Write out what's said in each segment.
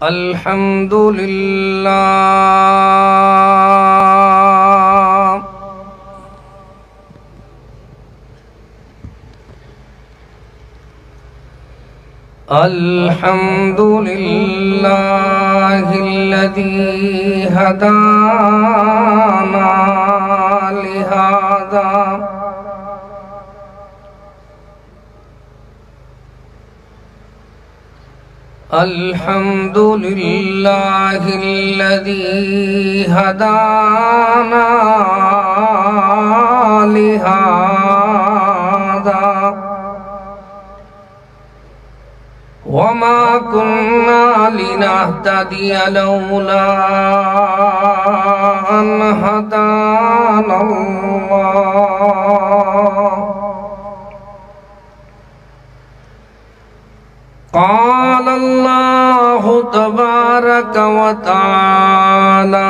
الحمد لله الحمد لله الذي هدانا لهذا الحمد لله الذي هدانا لهذا وما كنا لنهتدي لولا أن هدانا الله قال الله تبارك وتعالى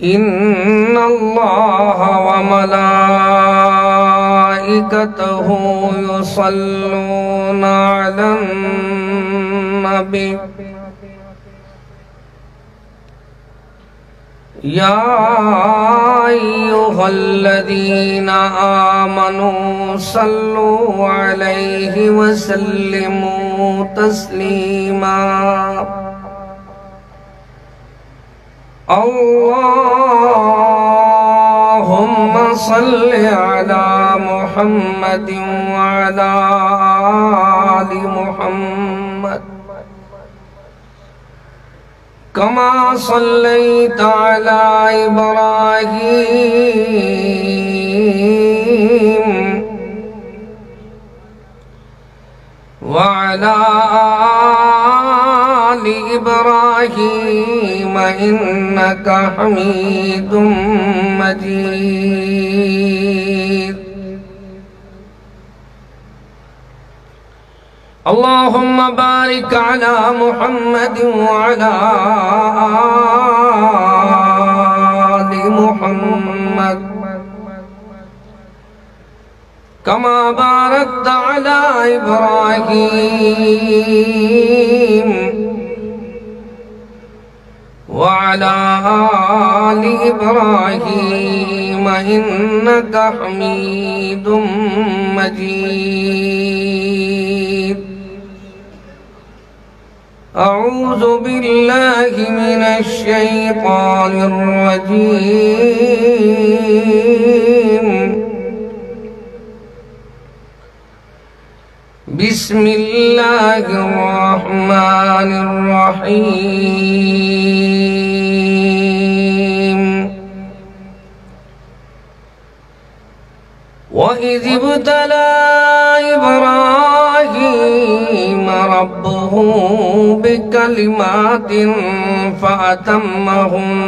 إن الله وملائكته يصلون على النبي يا أيها الذين آمنوا صلوا عليه وسلموا تسليما اللهم صل على محمد وعلى آل محمد كما صليت على إبراهيم وعلى آل إبراهيم إنك حميد مجيد اللهم بارك على محمد وعلى آل محمد كما باركت على إبراهيم وعلى آل إبراهيم إنك حميد مجيد أعوذ بالله من الشيطان الرجيم بسم الله الرحمن الرحيم وإذ ابتلى إبراهيم ربه بكلمات فأتمهن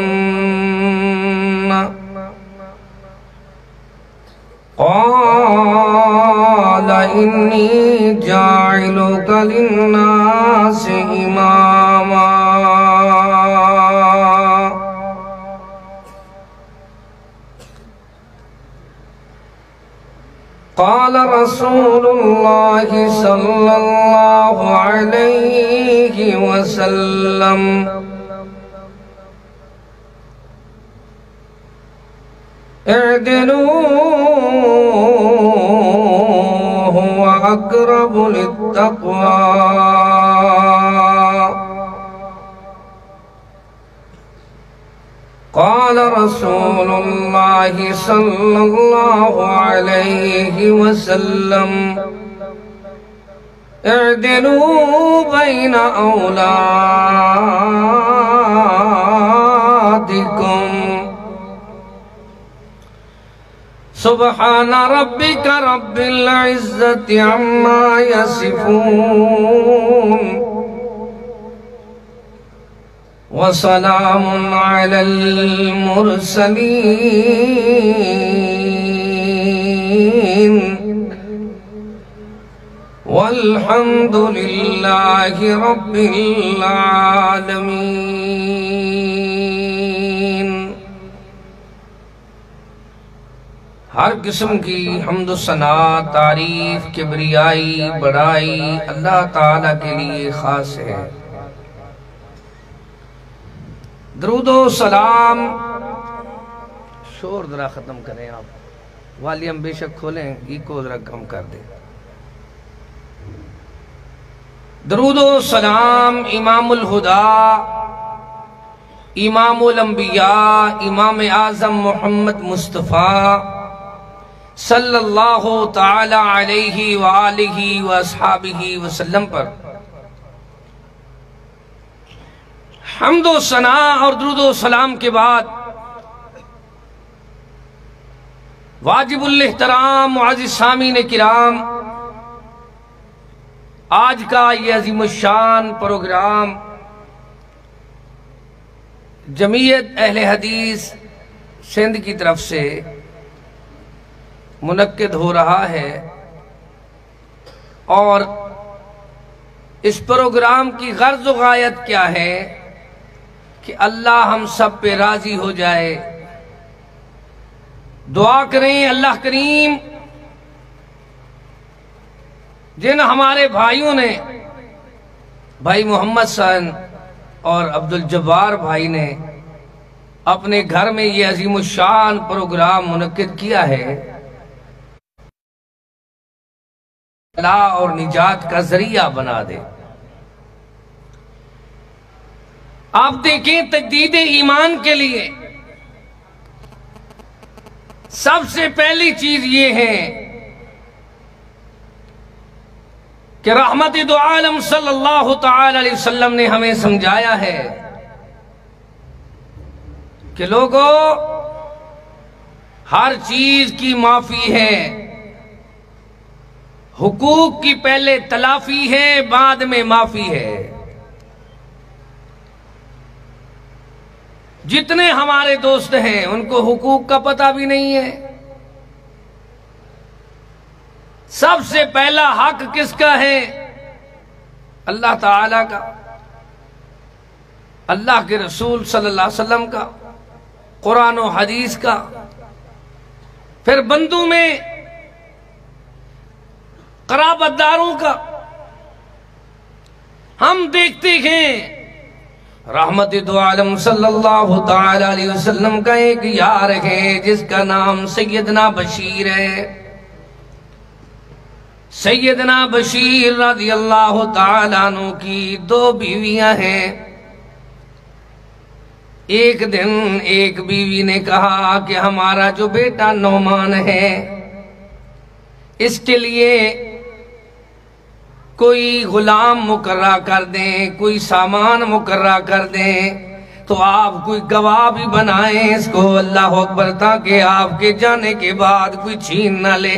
قال إني جاعلك للناس إماما قال رسول الله صلى الله عليه وسلم اعدلوا هو أقرب للتقوى قال رسول الله صلى الله عليه وسلم اعدلوا بين أولادكم سبحان ربك رب العزة عما يصفون وسلام على المرسلين والحمد لله رب العالمين ہر قسم کی حمد و ثنا، تعریف، کبریائی، بڑائی اللہ تعالیٰ کے لیے خاص ہے۔ درود و سلام، شور ذرا ختم کریں آپ، والیوم بے شک کھولیں، ایکو ذرا کم کر دیں۔ درود و سلام امام الہدا، امام الانبیاء، امام اعظم محمد مصطفیٰ صلی اللہ تعالی علیہ وآلہ وآصحابہ وسلم پر حمد و ثنا اور درود و سلام کے بعد واجب الاحترام معزز سامعین کرام، آج کا یہ عظیم الشان پروگرام جمعیت اہل حدیث سندھ کی طرف سے منعقد ہو رہا ہے، اور اس پروگرام کی غرض و غایت کیا ہے کہ اللہ ہم سب پہ راضی ہو جائے۔ دعا کریں اللہ کریم جن ہمارے بھائیوں نے، بھائی محمد سن اور عبد الجبار بھائی نے اپنے گھر میں یہ عظیم الشان پروگرام منعقد کیا ہے، اللہ اور نجات کا ذریعہ بنا دے۔ آپ دیکھیں تجدید ایمان کے لیے سب سے پہلی چیز یہ ہے کہ رحمت دو عالم صلی اللہ تعالی علیہ وسلم نے ہمیں سمجھایا ہے کہ لوگوں ہر چیز کی معافی ہے، حقوق کی پہلے تلافی ہے، بعد میں معافی ہے۔ جتنے ہمارے دوست ہیں ان کو حقوق کا پتہ بھی نہیں ہے۔ سب سے پہلا حق کس کا ہے؟ اللہ تعالیٰ کا، اللہ کے رسول صلی اللہ علیہ وسلم کا، قرآن و حدیث کا، پھر بندوں میں قرابت داروں کا۔ ہم دیکھتے ہیں رحمت دو عالم صلی اللہ تعالی علیہ وسلم کا ایک یار ہے جس کا نام سیدنا بشیر ہے۔ سیدنا بشیر رضی اللہ تعالیٰ عنہ کی 2 بیویاں ہیں۔ ایک دن ایک بیوی نے کہا کہ ہمارا جو بیٹا نعمان ہے اس کے لیے کوئی غلام مقررہ کر دیں، کوئی سامان مقررہ کر دیں، تو آپ کوئی گواہ بھی بنائیں اس کو، اللہ اکبر، تاکہ آپ کے جانے کے بعد کوئی چھین نہ لے۔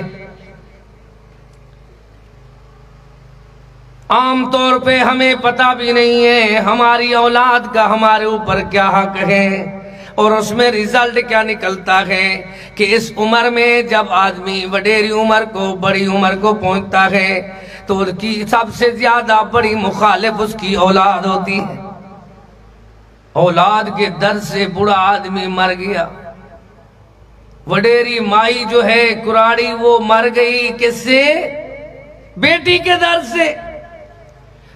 عام طور پہ ہمیں پتہ بھی نہیں ہے ہماری اولاد کا ہمارے اوپر کیا حق ہے، اور اس میں رزلٹ کیا نکلتا ہے کہ اس عمر میں جب آدمی وڈیری عمر کو، بڑی عمر کو پہنچتا ہے تو اس کی سب سے زیادہ بڑی مخالف اس کی اولاد ہوتی ہے۔ اولاد کے درد سے بڑا آدمی مر گیا۔ وڈیری مائی جو ہے کراڑی، وہ مر گئی کس سے؟ بیٹی کے درد سے۔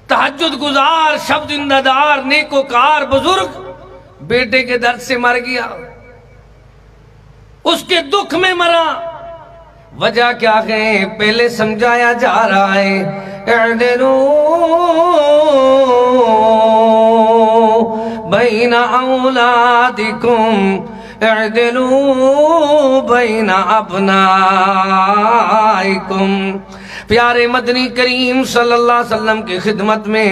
تہجد گزار، شب زندہدار، نیکوکار بزرگ بیٹے کے درد سے مر گیا، اس کے دکھ میں مرا۔ وجہ کیا ہے؟ پہلے سمجھایا جا رہا ہے اعدلوا بین اولادکم، اعدلوا بین ابنائکم۔ پیارے مدنی کریم صلی اللہ علیہ وسلم کی خدمت میں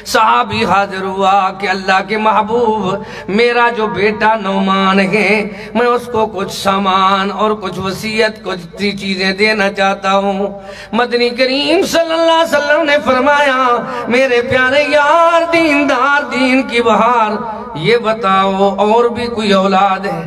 صحابی حاضر ہوا کہ اللہ کے محبوب، میرا جو بیٹا نعمان ہے میں اس کو کچھ سامان اور کچھ وصیت، کچھ چیزیں دینا چاہتا ہوں۔ مدنی کریم صلی اللہ علیہ وسلم نے فرمایا میرے پیارے یار، دیندار، دین کی بہار، یہ بتاؤ اور بھی کوئی اولاد ہے؟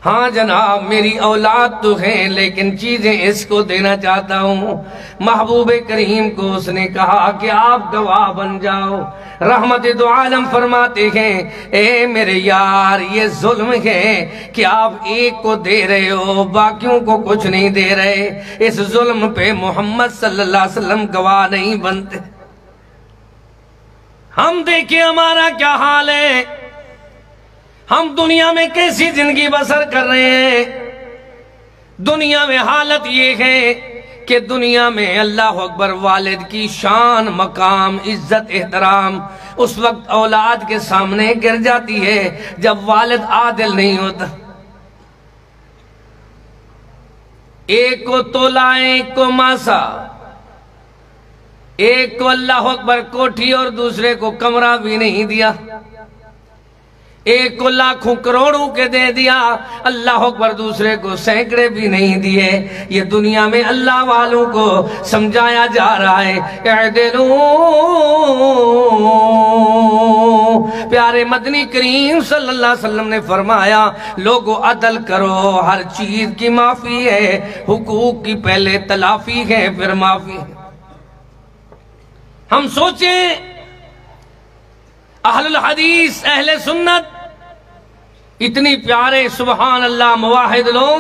ہاں جناب میری اولاد تو ہے لیکن چیزیں اس کو دینا چاہتا ہوں۔ محبوب کریم کو اس نے کہا کہ آپ گواہ بن جاؤ۔ رحمت دو عالم فرماتے ہیں اے میرے یار یہ ظلم ہے کہ آپ ایک کو دے رہے ہو باقیوں کو کچھ نہیں دے رہے، اس ظلم پہ محمد صلی اللہ علیہ وسلم گواہ نہیں بنتے۔ ہم دیکھیں ہمارا کیا حال ہے، ہم دنیا میں کیسی زندگی بسر کر رہے ہیں۔ دنیا میں حالت یہ ہے کہ دنیا میں اللہ اکبر والد کی شان مقام عزت احترام اس وقت اولاد کے سامنے گر جاتی ہے جب والد عادل نہیں ہوتا۔ ایک کو تولا ایک کو ماسا، ایک کو اللہ اکبر کوٹھی اور دوسرے کو کمرہ بھی نہیں دیا، ایک کو لاکھوں کروڑوں کے دے دیا، اللہ اکبر دوسرے کو سینکڑے بھی نہیں دیے۔ یہ دنیا میں اللہ والوں کو سمجھایا جا رہا ہے اعدلوا۔ پیارے مدنی کریم صلی اللہ علیہ وسلم نے فرمایا لوگو عدل کرو، ہر چیز کی معافی ہے، حقوق کی پہلے تلافی ہے پھر معافی ہے۔ ہم سوچیں اہل الحدیث اہل سنت اتنی پیارے سبحان اللہ مواحد لوگ،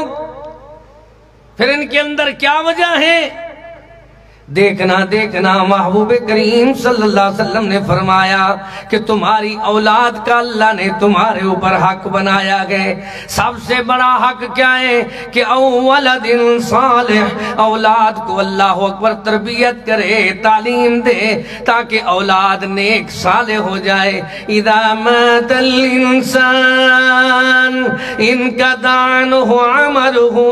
پھر ان کے اندر کیا وجہ ہے؟ دیکھنا محبوب کریم صلی اللہ علیہ وسلم نے فرمایا کہ تمہاری اولاد کا اللہ نے تمہارے اوپر حق بنایا گئے۔ سب سے بڑا حق کیا ہے کہ اولاد صالح، اولاد کو اللہ اکبر تربیت کرے تعلیم دے تاکہ اولاد نیک صالح ہو جائے۔ اذا مات الانسان انقطع عنہ عملہ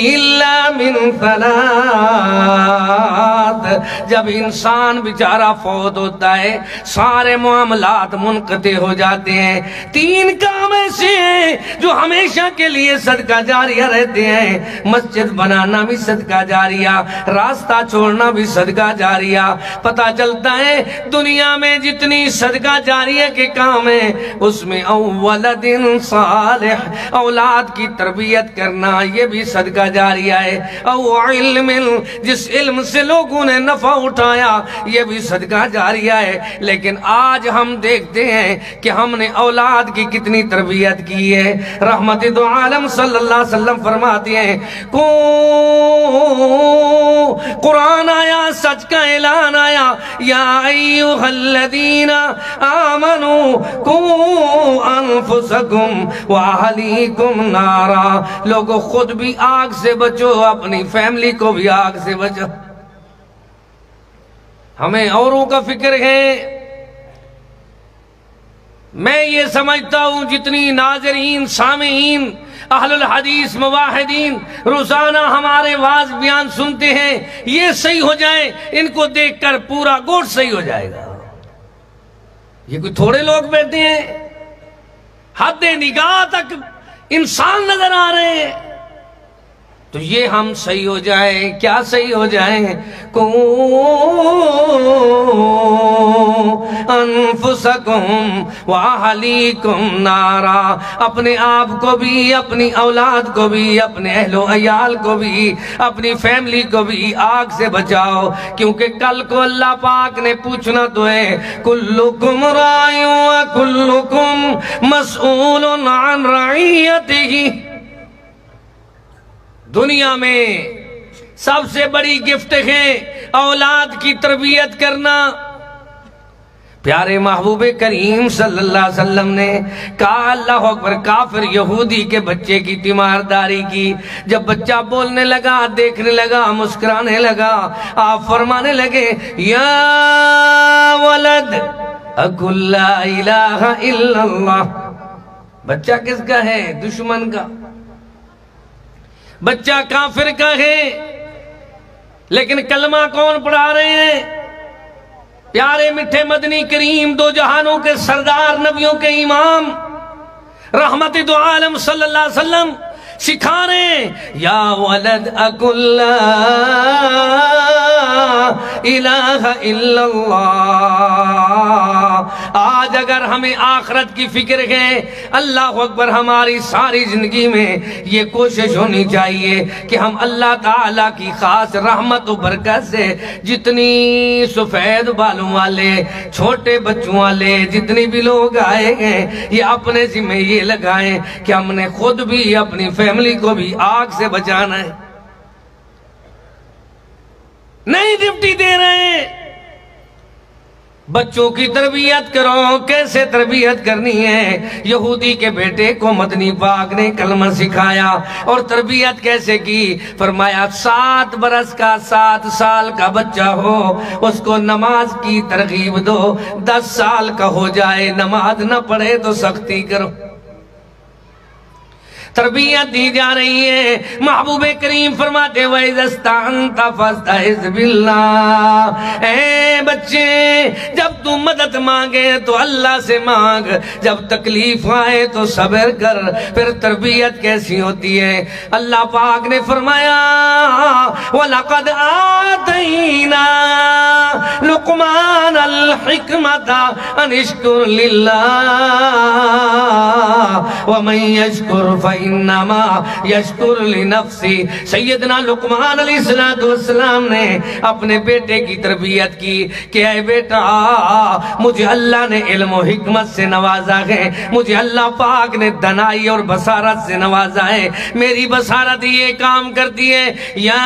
الا من ثلاث، جب انسان بیچارہ فوت ہوتا ہے سارے معاملات منقطع ہو جاتے ہیں۔ تین کام ایسے ہیں جو ہمیشہ کے لیے صدقہ جاریہ رہتے ہیں، مسجد بنانا بھی صدقہ جاریہ، راستہ چھوڑنا بھی صدقہ جاریہ۔ پتہ چلتا ہے دنیا میں جتنی صدقہ جاریہ کے کام ہیں اس میں اولاد صالح، اولاد کی تربیت کرنا یہ بھی صدقہ جاریہ ہے۔ او علم، جس علم سے لوگوں نے نفع اٹھایا یہ بھی صدقہ جاریہ ہے۔ لیکن آج ہم دیکھتے ہیں کہ ہم نے اولاد کی کتنی تربیت کی ہے۔ رحمت دو عالم صلی اللہ علیہ وسلم فرماتے ہیں قرآن آیا، سچ کا اعلان آیا، یا ایوہ الذین آمنوا قوا انفسکم واہلیکم نارا، لوگوں خود بھی آگ سے بچو، اپنی فیملی کو بھی آگ سے بچو۔ ہمیں اوروں کا فکر ہے۔ میں یہ سمجھتا ہوں جتنی ناظرین سامعین اہل الحدیث مواحدین روزانہ ہمارے واعظ بیان سنتے ہیں یہ صحیح ہو جائے، ان کو دیکھ کر پورا گوشت صحیح ہو جائے گا۔ یہ کوئی تھوڑے لوگ بیٹھے ہیں، حد نگاہ تک انسان نظر آ رہے ہیں، تو یہ ہم صحیح ہو جائیں۔ کیا صحیح ہو جائیں؟ انفسکم واہلیکم نارا، اپنے آپ کو بھی، اپنی اولاد کو بھی، اپنے اہل و عیال کو بھی، اپنی فیملی کو بھی آگ سے بچاؤ، کیونکہ کل کو اللہ پاک نے پوچھنا تو ہے کلکم راع وکلکم مسئول عن رعیتہ۔ دنیا میں سب سے بڑی گفٹ ہے اولاد کی تربیت کرنا۔ پیارے محبوب کریم صلی اللہ علیہ وسلم نے کہا اللہ اکبر کافر یہودی کے بچے کی تیمارداری کی۔ جب بچہ بولنے لگا، دیکھنے لگا، مسکرانے لگا، آپ فرمانے لگے یا ولد اقل لا الہ الا اللہ۔ بچہ کس کا ہے؟ دشمن کا، بچہ کافر کا ہے، لیکن کلمہ کون پڑھا رہے ہیں؟ پیارے میٹھے مدنی کریم دو جہانوں کے سردار نبیوں کے امام رحمت دو عالم صلی اللہ علیہ وسلم سکھا رہے ہیں یا ولد اقل لا الہ الا اللہ۔ آج اگر ہمیں آخرت کی فکر ہے، اللہ اکبر، ہماری ساری زندگی میں یہ کوشش ہونی چاہیے کہ ہم اللہ تعالیٰ کی خاص رحمت و برکت سے جتنی سفید بالوں والے، چھوٹے بچوں والے جتنی بھی لوگ آئے ہیں، یہ اپنے ذمہ یہ لگائیں کہ ہم نے خود بھی اپنی فیملی کو بھی آگ سے بچانا ہے۔ نئی ڈیوٹی دے رہے ہیں، بچوں کی تربیت کرو۔ کیسے تربیت کرنی ہے؟ یہودی کے بیٹے کو مدنی پاک نے کلمہ سکھایا، اور تربیت کیسے کی؟ فرمایا 7 برس کا 7 سال کا بچہ ہو، اس کو نماز کی ترغیب دو، 10 سال کا ہو جائے نماز نہ پڑھے تو سختی کرو۔ تربیت دی جا رہی ہے۔ محبوب کریم فرماتے وَإِذَا اسْتَعَنْتَ فَاسْتَعِذْ بِاللَّهِ، اے بچے جب تم مدد مانگے تو اللہ سے مانگ، جب تکلیف آئے تو صبر کر۔ پھر تربیت کیسی ہوتی ہے؟ اللہ پاک نے فرمایا وَلَقَدْ آتَيْنَا لُقْمَانَ الْحِكْمَةَ أَنِ اشْكُرْ لِلَّهِ وَمَنْ يَشْكُرْ فَإِنَّمَا يَشْكُرْ لِنَفْسِهِ۔ سیدنا لقمان علیہ السلام نے اپنے بیٹے کی تربیت کی کہ اے بیٹا، مجھے اللہ نے علم و حکمت سے نوازا ہے، مجھے اللہ پاک نے دانائی اور بصارت سے نوازا ہے۔ میری بصارت یہ کام کرتی ہے یا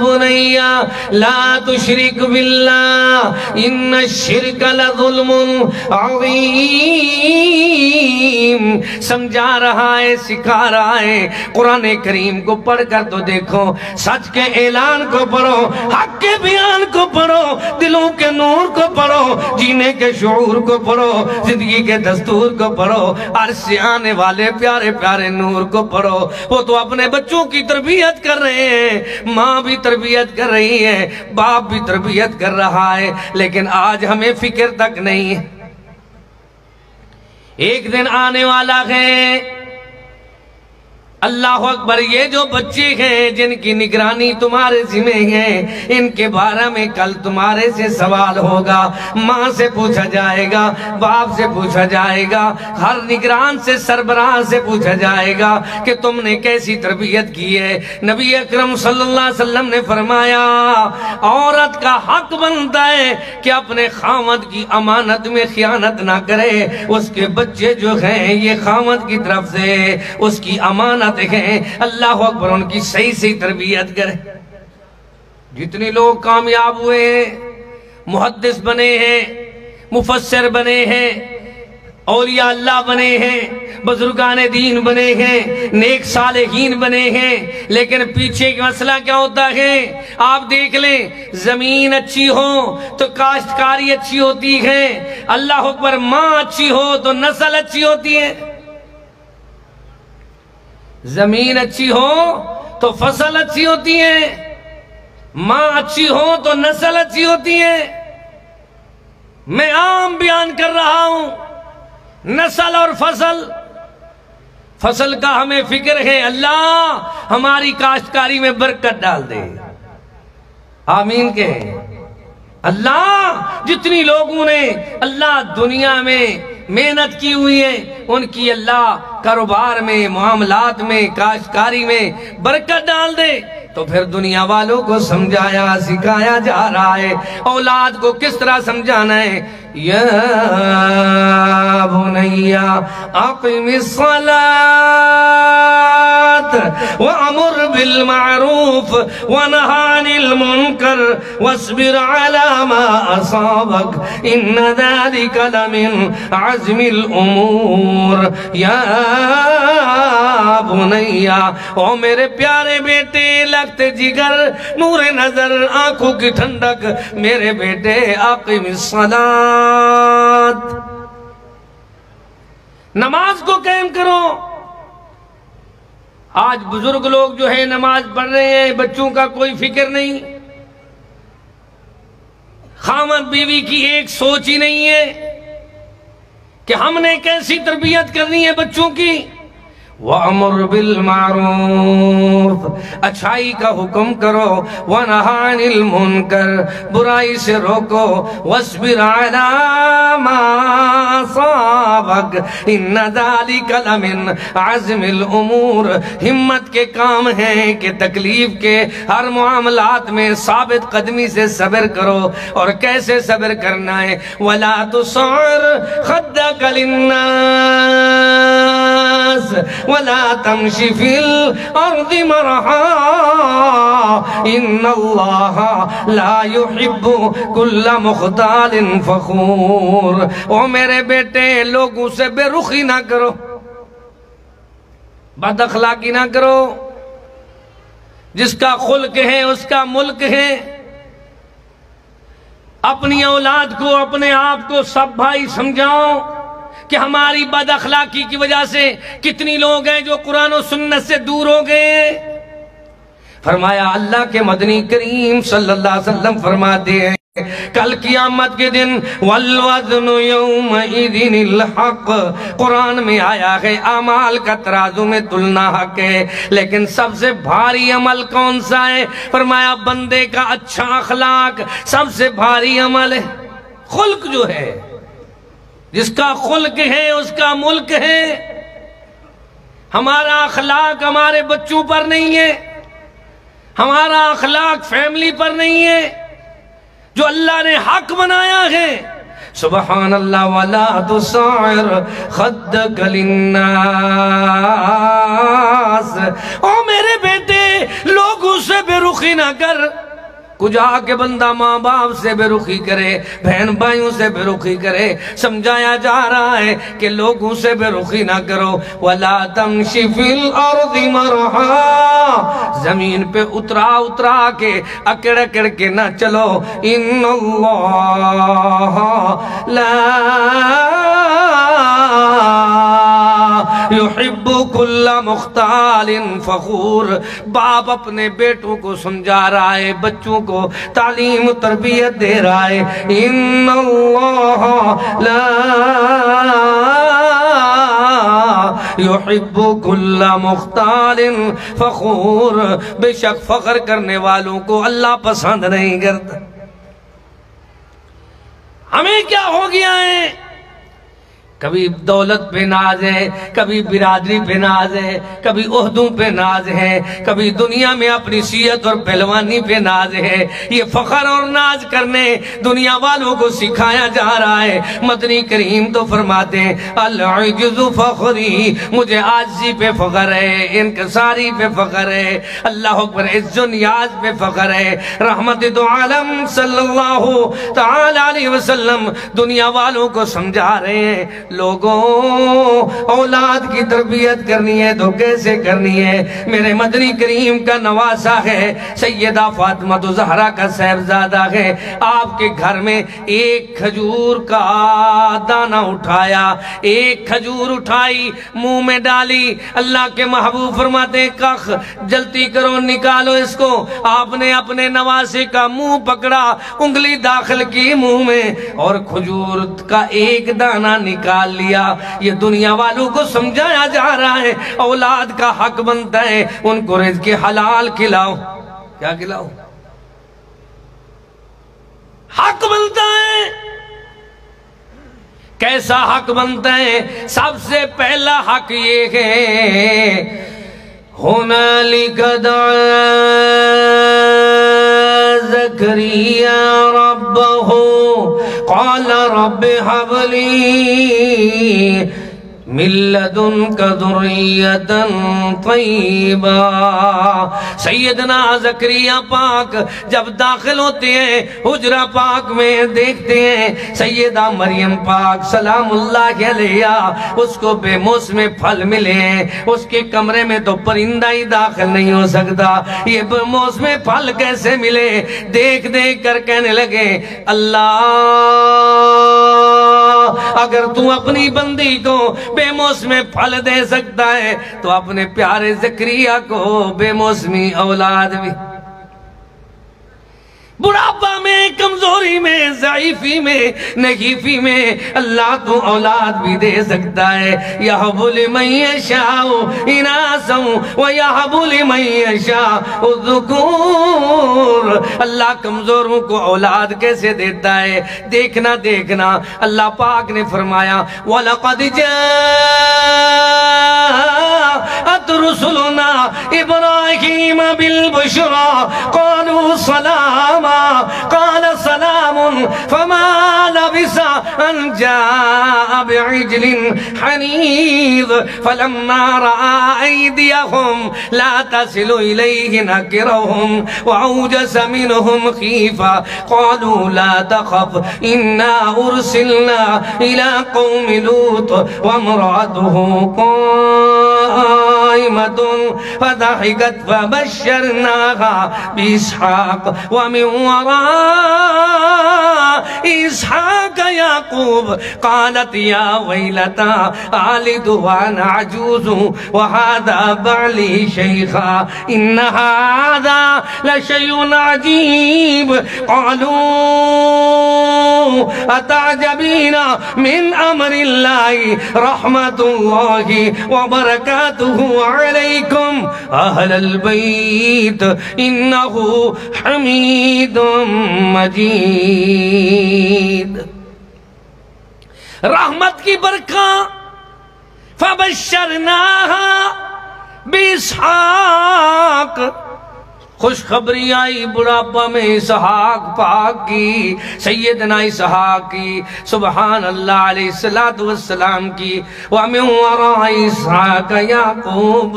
بنی لا تشرک باللہ ان الشرک لظلم عظیم۔ سمجھا رہا ہے، سکھا رہا ہے۔ قرآن کریم کو پڑھ کر تو دیکھو، سچ کے اعلان کو پڑھو، حق کے بیان کو پڑھو، دلوں کے نور کو پڑھو، جینے کے شعور کو پڑھو، زندگی کے دستور کو پڑھو، عرش سے آنے والے پیارے پیارے نور کو پڑھو۔ وہ تو اپنے بچوں کی تربیت کر رہے ہیں، ماں بھی تربیت کر رہی ہے، باپ بھی تربیت کر رہا ہے، لیکن آج ہمیں فکر تک نہیں ہے۔ ایک دن آنے والا ہے، اللہ اکبر، یہ جو بچے ہیں جن کی نگرانی تمہارے ذمہ ہے، ان کے بارے میں کل تمہارے سے سوال ہوگا۔ ماں سے پوچھا جائے گا، باپ سے پوچھا جائے گا، ہر نگران سے، سربراہ سے پوچھا جائے گا کہ تم نے کیسی تربیت کی ہے۔ نبی اکرم صلی اللہ علیہ وسلم نے فرمایا عورت کا حق بنتا ہے کہ اپنے خاوند کی امانت میں خیانت نہ کرے۔ اس کے بچے جو ہیں یہ خاوند کی طرف سے اس کی امانت ہیں، اللہ اکبر، ان کی صحیح صحیح تربیت کرے۔ جتنے لوگ کامیاب ہوئے ہیں، محدث بنے ہیں، مفسر بنے ہیں، اولیاء اللہ بنے ہیں، بزرگان دین بنے ہیں، نیک صالحین بنے ہیں، لیکن پیچھے کا مسئلہ کیا ہوتا ہے؟ آپ دیکھ لیں، زمین اچھی ہو تو کاشتکاری اچھی ہوتی ہے، اللہ اکبر، ماں اچھی ہو تو نسل اچھی ہوتی ہے۔ زمین اچھی ہو تو فصل اچھی ہوتی ہے، ماں اچھی ہو تو نسل اچھی ہوتی ہے۔ میں عام بیان کر رہا ہوں، نسل اور فصل کا ہمیں فکر ہے، اللہ ہماری کاشتکاری میں برکت ڈال دے، آمین کہیں۔ اللہ جتنی لوگوں نے اللہ دنیا میں محنت کی ہوئی ہے، ان کی اللہ کاروبار میں، معاملات میں، کاشتکاری میں برکت ڈال دے۔ تو پھر دنیا والوں کو سمجھایا سکھایا جا رہا ہے، اولاد کو کس طرح سمجھانا ہے۔ یا بنی اقم الصلاۃ وامر بالمعروف ونہ عن المنکر واصبر علی ما اصابک ان ذلک لمن عزم الامور۔ یا بنی، او میرے پیارے بیٹے، لگت جگر، نور نظر، آنکھوں کی ٹھنڈک، میرے بیٹے اقم الصلاۃ، نماز کو قائم کرو۔ آج بزرگ لوگ جو ہے نماز پڑھ رہے ہیں، بچوں کا کوئی فکر نہیں، خاوند بیوی کی ایک سوچ ہی نہیں ہے کہ ہم نے کیسی تربیت کرنی ہے بچوں کی۔ وَأَمُرْ بِالْمَعْرُوفِ، اچھائی کا حکم کرو وَنَهَا عَنِ الْمُنْكَرِ برائی سے روکو وَاصْبِرْ عَلَى مَا أَصَابَكَ إِنَّ ذَلِكَ لَمِنْ عَزْمِ الْأُمُورِ ہمت کے کام ہیں کہ تکلیف کے ہر معاملات میں ثابت قدمی سے صبر کرو اور کیسے صبر کرنا ہے وَلَا تُصَعِّرْ خَدَّكَ لِلنَّاسِ وَلَا تَمْشِ فِي الْأَرْضِ مَرَحًا إِنَّ اللَّهَ لَا يُحِبُّ كُلَّ مُخْتَالٍ فَخُورٍ او میرے بیٹے لوگوں سے بے رخی نہ کرو بد اخلاقی نہ کرو جس کا خلق ہے اس کا ملک ہے اپنی اولاد کو اپنے آپ کو سب بھائی سمجھاؤ کہ ہماری بد اخلاقی کی وجہ سے کتنی لوگ ہیں جو قرآن و سنت سے دور ہو گئے ہیں فرمایا اللہ کے مدنی کریم صلی اللہ علیہ وسلم فرماتے ہیں کل قیامت کے دن والوزن یومئذ الحق قرآن میں آیا ہے اعمال کا ترازو میں تلنا حق ہے لیکن سب سے بھاری عمل کون سا ہے فرمایا بندے کا اچھا اخلاق سب سے بھاری عمل ہے خلق جو ہے جس کا خلق ہے اس کا ملک ہے ہمارا اخلاق ہمارے بچوں پر نہیں ہے ہمارا اخلاق فیملی پر نہیں ہے جو اللہ نے حق بنایا ہے سبحان اللہ وَلَا تُصَعِّرْ خَدَّكَ لِلنَّاسِ او میرے بیٹے لوگوں سے بے رخی نہ کر کچھ آ کے بندہ ماں باپ سے بے رخی کرے بہن بھائیوں سے بے رخی کرے سمجھایا جا رہا ہے کہ لوگوں سے بے رخی نہ کرو وَلَا تَمْشِ فِي الْأَرْضِ مَرَحًا زمین پہ اترا کے اکڑ اکڑ کے نہ چلو اِنَّ اللَّهَ لَا يُحِبُّ كُلَّ مُخْتَالٍ فَخُورٍ باپ اپنے بیٹوں کو سمجھا رہا ہے بچوں کو تعلیم و تربیت دے رہا ہے اِنَّ اللَّهَ لَا يُحِبُّ كُلَّ مُخْتَالٍ فَخُورٍ بے شک فخر کرنے والوں کو اللہ پسند نہیں کرتا ہمیں کیا ہو گیا ہے کبھی دولت پہ ناز ہے کبھی برادری پہ ناز ہے کبھی عہدوں پہ ناز ہے کبھی دنیا میں اپنی سیرت اور پہلوانی پہ ناز ہے یہ فخر اور ناز کرنے دنیا والوں کو سکھایا جا رہا ہے مدنی کریم تو فرماتے ہیں العجز فخری مجھے عاجزی پہ فخر ہے انکساری پہ فخر ہے اللہ اکبر عز و نیاز پہ فخر ہے رحمت دو عالم صلی اللہ تعالی علیہ وسلم دنیا والوں کو سمجھا رہے ہیں لوگوں اولاد کی تربیت کرنی ہے تو کیسے کرنی ہے میرے مدنی کریم کا نواسا ہے سیدہ فاطمہ زہرا کا صاحبزادہ ہے آپ کے گھر میں ایک کھجور کا دانہ اٹھایا ایک کھجور اٹھائی منہ میں ڈالی اللہ کے محبوب فرماتے ہیں کخ جلدی کرو نکالو اس کو آپ نے اپنے نواسے کا منہ پکڑا انگلی داخل کی منہ میں اور کھجور کا ایک دانہ نکال لیا یہ دنیا والوں کو سمجھایا جا رہا ہے اولاد کا حق بنتا ہے ان کو رزق حلال کھلاؤ کیا کھلاؤ حق بنتا ہے کیسا حق بنتا ہے سب سے پہلا حق یہ ہے هنالك دعا زكريا ربه قال رب هب لي من لدنك ذرية طيبة سیدنا زکریا پاک جب داخل ہوتے ہیں حجرہ پاک میں دیکھتے ہیں سیدہ مریم پاک سلام اللہ علیہ اس کو بے موسم پھل ملے ہیں اس کے کمرے میں تو پرندہ ہی داخل نہیں ہو سکتا یہ بے موسم پھل کیسے ملے دیکھ دیکھ کر کہنے لگے اللہ اگر تو اپنی بندی کو بے موسمی پھل دے سکتا ہے تو اپنے پیارے زکریا کو بے موسمی اولاد بھی بڑھاپا میں کمزوری میں، ضعیفی میں، نحیفی میں اللہ تو اولاد بھی دے سکتا ہے۔ یَحْبُ لِمَن یَشَاءُ اِنَاثًا وَیَحْبُ لِمَن یَشَاءُ الذُّکُورَ۔ اللہ کمزوروں کو اولاد کیسے دیتا ہے؟ دیکھنا اللہ پاک نے فرمایا وَلَقَدْ جَاءَتْ رُسُلُنَا إِبْرَاهِيمَ بِالْبُشْرَى قَالُوا سَلَامًا قَالَ سَلَامٌ فَمَا لَبِثَ أَنْ جَاءَ بِعِجْلٍ حَنِيظٍ فَلَمَّا رَأَى أَيْدِيَهُمْ لَا تَصِلُ إِلَيْهِ نَكِرَهُمْ وَأَوْجَسَ مِنْهُمْ خِيفَةً قَالُوا لَا تَخَفْ إِنَّا أُرْسِلْنَا إِلَى قَوْمِ لُوطٍ وَامْرَأَتُهُ قَائِمَةٌ فَضَحِكَتْ فَبَشَّرْنَاهَا بِإِسْحَاقَ وَمِنْ وَرَاءِ إِسْحَاقَ يَعْقُوبَ قَالَتْ يَا وَيْلَتَى أَأَلِدُ وَأَنَا عَجُوزٌ وَهَذَا بَعْلِي شَيْخًا إِنَّ هَذَا لَشَيْءٌ عَجِيبٌ قَالُوا أَتَعْجَبِينَ مِنْ أَمْرِ اللَّهِ رَحْمَةُ اللَّهِ وَبَرَكَاتُهُ عَلَيْكُمْ أَهْلَ الْبَيْتِ إِنَّهُ حَمِيدٌ مَجِيدٌ۔ رحمت کی برکہ فَبَشَّرْنَاهَا بِإِسْحَاقَ، خوشخبری آئی بڑھاپا میں اسحاق پاک کی، سیدنا اسحاق کی، سبحان اللہ علیہ السلام کی۔ وَمِن وَرَاءِ اسحاق یعقوب،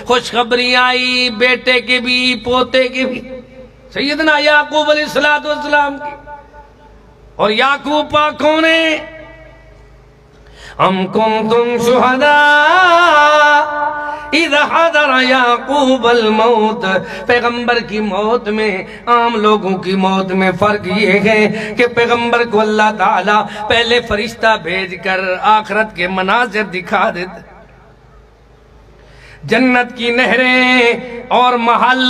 خوشخبری آئی بیٹے کے بھی پوتے کے بھی، سیدنا یعقوب علیہ السلام کی۔ اور یعقوب پاک کون ہے؟ ام کنتم شہداء اذ حضر یعقوب الموت، پیغمبر کی موت میں عام لوگوں کی موت میں فرق یہ ہے کہ پیغمبر کو اللہ تعالیٰ پہلے فرشتہ بھیج کر آخرت کے مناظر دکھا دیتے، جنت کی نہریں اور محل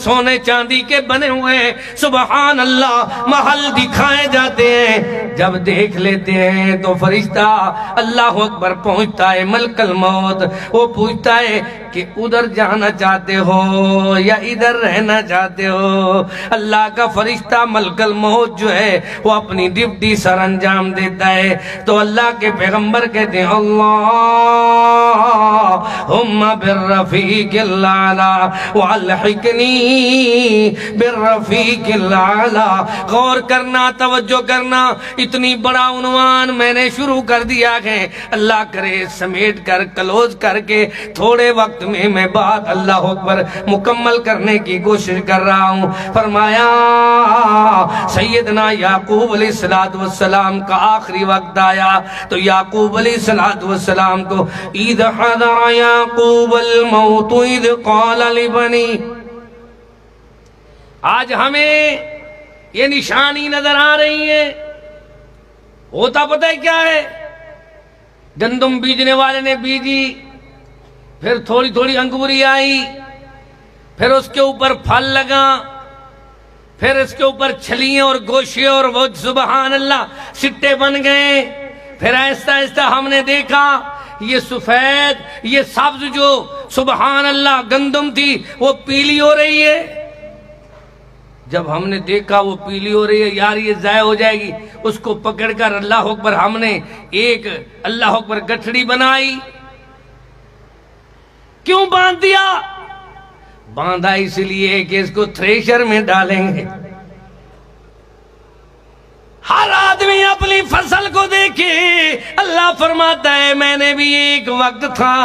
سونے چاندی کے بنے ہوئے، سبحان اللہ، محل دکھائے جاتے ہیں۔ جب دیکھ لیتے ہیں تو فرشتہ اللہ اکبر پہنچتا ہے، ملک الموت، وہ پوچھتا ہے کہ ادھر جانا چاہتے ہو یا ادھر رہنا چاہتے ہو؟ اللہ کا فرشتہ ملک الموت جو ہے وہ اپنی ڈیوٹی سر انجام دیتا ہے، تو اللہ کے پیغمبر کہتے ہیں اللہم بالرفیق الاعلی والحقنی بالرفیق الاعلی۔ غور کرنا، توجہ کرنا، اتنی بڑا عنوان میں نے شروع کر دیا ہے، اللہ کرے سمیٹ کر کلوز کر کے تھوڑے وقت میں بات اللہ اکبر مکمل کرنے کی کوشش کر رہا ہوں۔ فرمایا سیدنا یعقوب علیہ السلام کا آخری وقت آیا تو یعقوب علیہ السلام کو اذ حضر یعقوب الموت اذ قال لبنی، آج ہمیں یہ نشانی نظر آ رہی ہے، ہوتا پتہ ہے کیا ہے؟ گندم بیجنے والے نے بیجی، پھر تھوڑی تھوڑی انگوری آئی، پھر اس کے اوپر پھل لگا، پھر اس کے اوپر چھلیاں اور گوشے اور وہ سبحان اللہ سٹے بن گئے، پھر آہستہ آہستہ ہم نے دیکھا یہ سفید، یہ سبز جو سبحان اللہ گندم تھی وہ پیلی ہو رہی ہے۔ جب ہم نے دیکھا وہ پیلی ہو رہی ہے، یار یہ ضائع ہو جائے گی، اس کو پکڑ کر اللہ اکبر ہم نے ایک اللہ اکبر گٹھڑی بنائی۔ کیوں باندھ دیا؟ باندھا اس لیے کہ اس کو تھریشر میں ڈالیں گے۔ ہر آدمی اپنی فصل کو دیکھے، اللہ فرماتا ہے میں نے بھی ایک وقت تھا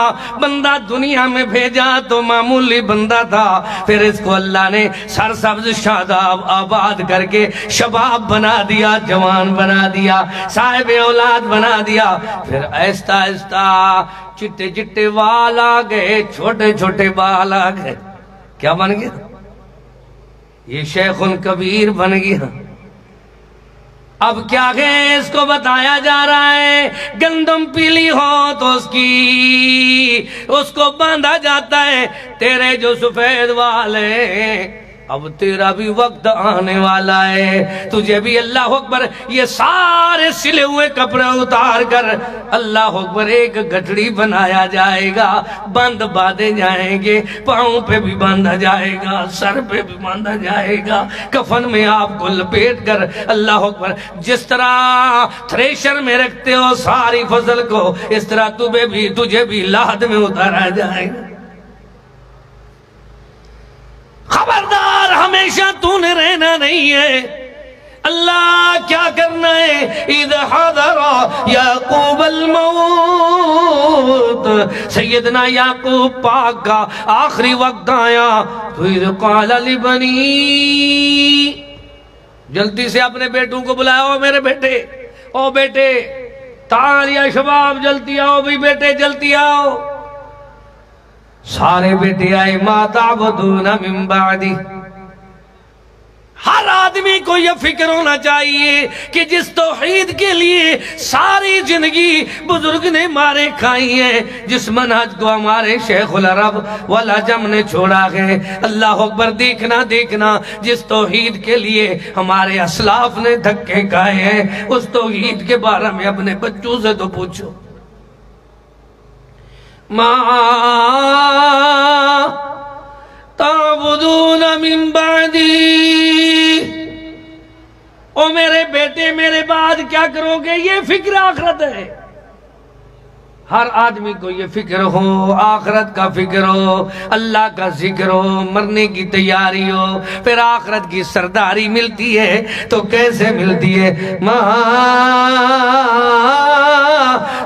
بندہ دنیا میں بھیجا تو معمولی بندہ تھا، پھر اس کو اللہ نے سرسبز شاداب آباد کر کے شباب بنا دیا، جوان بنا دیا، صاحب اولاد بنا دیا، پھر آہستہ آہستہ چٹے چٹے بال آ گئے، چھوٹے چھوٹے بال آ گئے، کیا بن گیا؟ یہ شیخ کبیر بن گیا۔ اب کیا ہے؟ اس کو بتایا جا رہا ہے گندم پیلی ہو تو اس کو باندھا جاتا ہے، تیرے جو سفید وال ہیں اب تیرا بھی وقت آنے والا ہے، تجھے بھی اللہ اکبر یہ سارے سلے ہوئے کپڑے اتار کر اللہ اکبر ایک گٹھڑی بنایا جائے گا، بند باندھے جائیں گے، پاؤں پہ بھی باندھا جائے گا، سر پہ بھی باندھا جائے گا، کفن میں آپ کو لپیٹ کر اللہ اکبر جس طرح تھریشر میں رکھتے ہو ساری فصل کو، اس طرح تجھے بھی لاد میں اتارا جائے گا۔ خبردار، ہمیشہ تو نے رہنا نہیں ہے، اللہ کیا کرنا ہے؟ اِذْ حَضَرَ یعقوب الموت، سیدنا یعقوب پاک کا آخری وقت آیا تو اِذْ قَالَ لِبَنِي، جلدی سے اپنے بیٹوں کو بلایا، او میرے بیٹے، او بیٹے تعال یا شباب، جلدی آؤ بھی بیٹے، جلدی آؤ۔ سارے بیٹے آئے، ما تعبدون من بعدی۔ ہر آدمی کو یہ فکر ہونا چاہیے کہ جس توحید کے لیے ساری زندگی بزرگ نے مارے کھائی ہیں، جس منہج کو ہمارے شیخ العرب والعجم نے چھوڑا ہے، اللہ اکبر، دیکھنا جس توحید کے لیے ہمارے اسلاف نے دھکے کھائے ہیں، اس توحید کے بارے میں اپنے بچوں سے تو پوچھو۔ ما تعبدون من بعدی، او میرے بیٹے میرے بعد کیا کرو گے؟ یہ فکر آخرت ہے، ہر آدمی کو یہ فکر ہو، آخرت کا فکر ہو، اللہ کا ذکر ہو، مرنے کی تیاری ہو، پھر آخرت کی سرداری ملتی ہے تو کیسے ملتی ہے؟ ما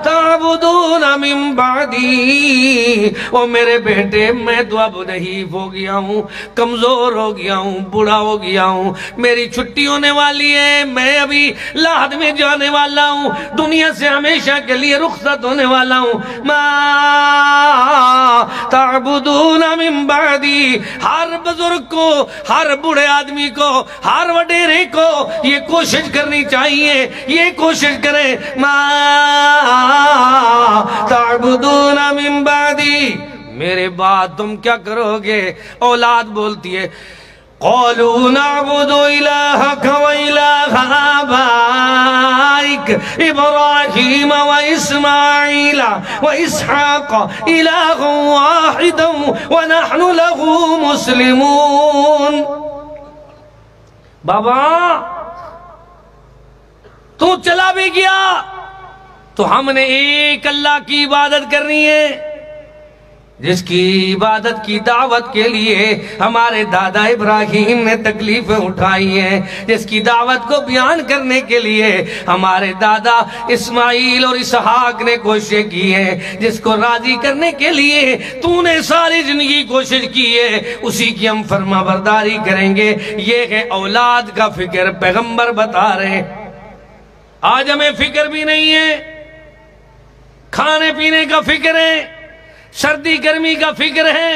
تعبدون من بعدی، او میرے بیٹے میں تو اب ضعیف ہو گیا ہوں، کمزور ہو گیا ہوں، بوڑھا ہو گیا ہوں، میری چھٹی ہونے والی ہے، میں ابھی لاحد میں جانے والا ہوں، دنیا سے ہمیشہ کے لیے رخصت ہونے والا ہوں۔ ما تعبدون من بعدی، ہر بزرگ کو، ہر بوڑھے آدمی کو، ہر وڈیرے کو یہ کوشش کرنی چاہیے، یہ کوشش کریں، ما تعبدون من بعدی، میرے بعد تم کیا کرو گے؟ اولاد بولتی ہے، قالوا نعبد إلهك وإله آبائك إبراهيم وإسماعيل وإسحاق إلها واحدا ونحن له مسلمون۔ بابا تو چلا بھی گیا تو ہم نے ایک اللہ کی عبادت کرنی ہے، جس کی عبادت کی دعوت کے لیے ہمارے دادا ابراہیم نے تکلیفیں اٹھائی ہیں، جس کی دعوت کو بیان کرنے کے لیے ہمارے دادا اسماعیل اور اسحاق نے کوشش کی ہے، جس کو راضی کرنے کے لیے تو نے ساری زندگی کوشش کی ہے، اسی کی ہم فرما برداری کریں گے۔ یہ ہے اولاد کا فکر، پیغمبر بتا رہے ہیں۔ آج ہمیں فکر بھی نہیں ہے، کھانے پینے کا فکر ہے، سردی گرمی کا فکر ہے،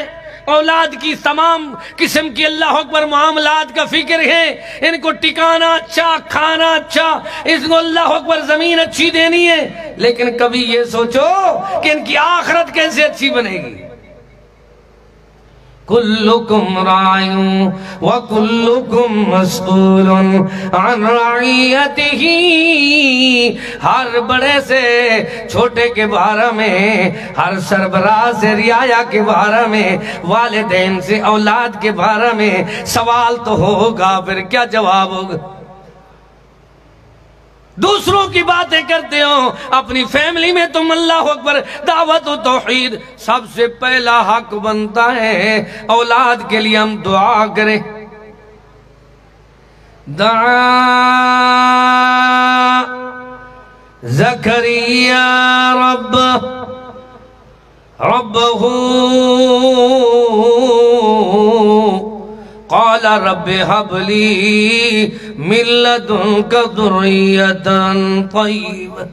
اولاد کی تمام قسم کی اللہ اکبر معاملات کا فکر ہے، ان کو ٹکانا اچھا، کھانا اچھا، اس کو اللہ اکبر زمین اچھی دینی ہے، لیکن کبھی یہ سوچو کہ ان کی آخرت کیسے اچھی بنے گی۔ کلکم راع وکلکم مسئول عن رعیتہ، ہر بڑے سے چھوٹے کے بارے میں، ہر سربراہ سے رعایا کے بارے میں، والدین سے اولاد کے بارے میں سوال تو ہوگا، پھر کیا جواب ہوگا؟ دوسروں کی باتیں کرتے ہو، اپنی فیملی میں تم اللہ اکبر دعوت و توحید، سب سے پہلا حق بنتا ہے اولاد کے لیے ہم دعا کریں۔ دعا زکریا ربہ قال رب هب لي من لدنك ذرية طيبة،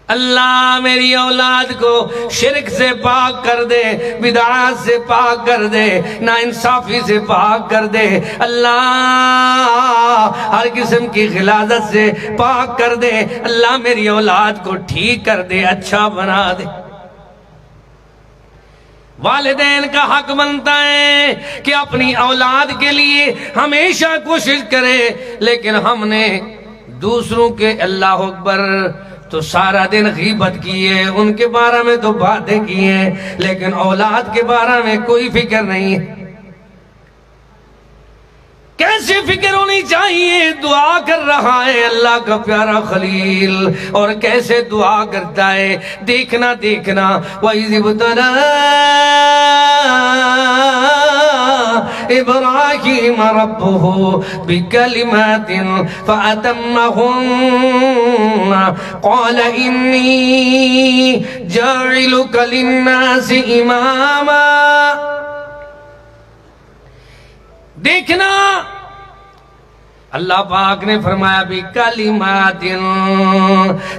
اللہ میری اولاد کو شرک سے پاک کر دے، بدعات سے پاک کر دے، ناانصافی سے پاک کر دے، اللہ ہر قسم کی غلاظت سے پاک کر دے، اللہ میری اولاد کو ٹھیک کر دے، اچھا بنا دے۔ والدین کا حق بنتا ہے کہ اپنی اولاد کے لیے ہمیشہ کوشش کرے، لیکن ہم نے دوسروں کے اللہ اکبر تو سارا دن غیبت کی ہے، ان کے بارے میں تو باتیں کی ہیں، لیکن اولاد کے بارے میں کوئی فکر نہیں ہے۔ کیسے فکر ہونی چاہیے؟ دعا کر رہا ہے اللہ کا پیارا خلیل، اور کیسے دعا کرتا ہے دیکھنا دیکھنا۔ وَإِذِ ابْتَلَىٰ إِبْرَاهِيمَ رَبُّهُ بِكَلِمَاتٍ فَأَتَمَّهُنَّ قَالَ إِنِّي جَاعِلُكَ لِلنَّاسِ إِمَامًا۔ دیکھنا اللہ پاک نے فرمایا بھی کلمات،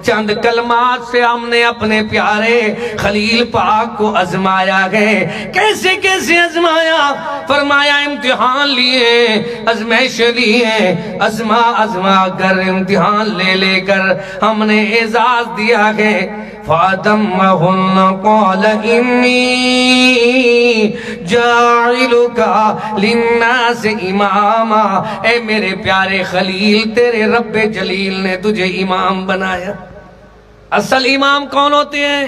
چند کلمات سے ہم نے اپنے پیارے خلیل پاک کو آزمایا ہے۔ کیسے کیسے آزمایا؟ فرمایا امتحان لیے، آزمائش لیے، آزما کر امتحان لے لے کر ہم نے اعزاز دیا ہے۔ فَأَتَمَّهُنَّ قَالَ إِنِّي جَاعِلُكَ لِلنَّاسِ إِمَامًا۔ اے میرے پیارے خلیل، تیرے رب جلیل نے تجھے امام بنایا۔ اصل امام کون ہوتے ہیں؟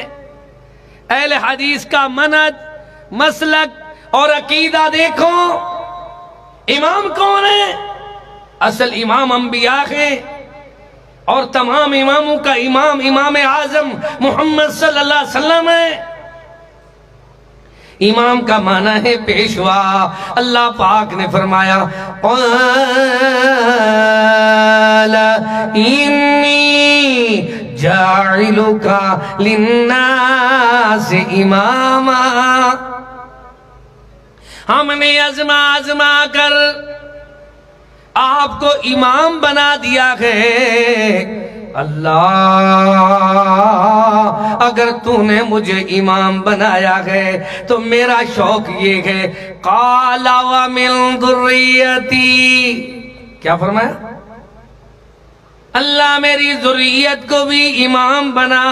اہل حدیث کا منہج، مسلک اور عقیدہ دیکھو، امام کون ہے؟ اصل امام انبیاء ہیں، اور تمام اماموں کا امام اعظم محمد صلی اللہ علیہ وسلم ہے۔ امام کا معنی ہے پیشوا۔ اللہ پاک نے فرمایا قال انی جاعلک للناس اماما۔ ہم نے آزما کر آپ کو امام بنا دیا ہے۔ اللہ اگر تو نے مجھے امام بنایا ہے تو میرا شوق یہ ہے، قال ومن ذریتی، کیا فرمایا؟ اللہ میری ذریت کو بھی امام بنا،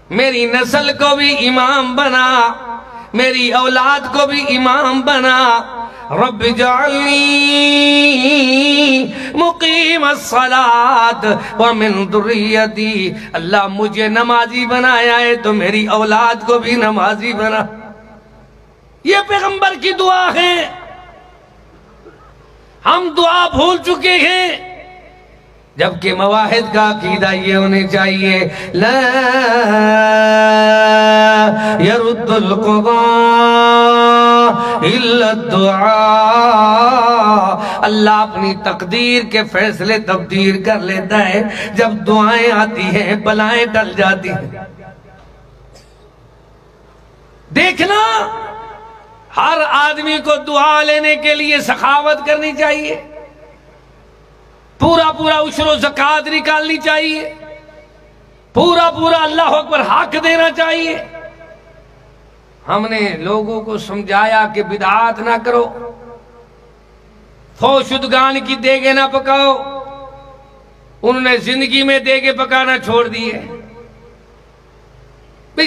میری نسل کو بھی امام بنا، میری اولاد کو بھی امام بنا۔ رب جعلنی مقیم الصلاة ومن ذریتی، اللہ مجھے نمازی بنایا ہے تو میری اولاد کو بھی نمازی بنا۔ یہ پیغمبر کی دعا ہے۔ ہم دعا بھول چکے ہیں، جبکہ مواحد کا عقیدہ یہ ہونے چاہیے، لا يرد القضاء الا الدعاء۔ اللہ اپنی تقدیر کے فیصلے تبدیل کر لیتا ہے جب دعائیں آتی ہیں، بلائیں ٹل جاتی ہیں۔ دیکھنا، ہر آدمی کو دعا لینے کے لیے سخاوت کرنی چاہیے، پورا عشر و زکوٰۃ نکالنی چاہیے، پورا اللہ اکبر حق دینا چاہیے۔ ہم نے لوگوں کو سمجھایا کہ بدعات نہ کرو، فوشدگان کی دیگیں نہ پکاؤ، انہوں نے زندگی میں دیگیں پکانا چھوڑ دیے۔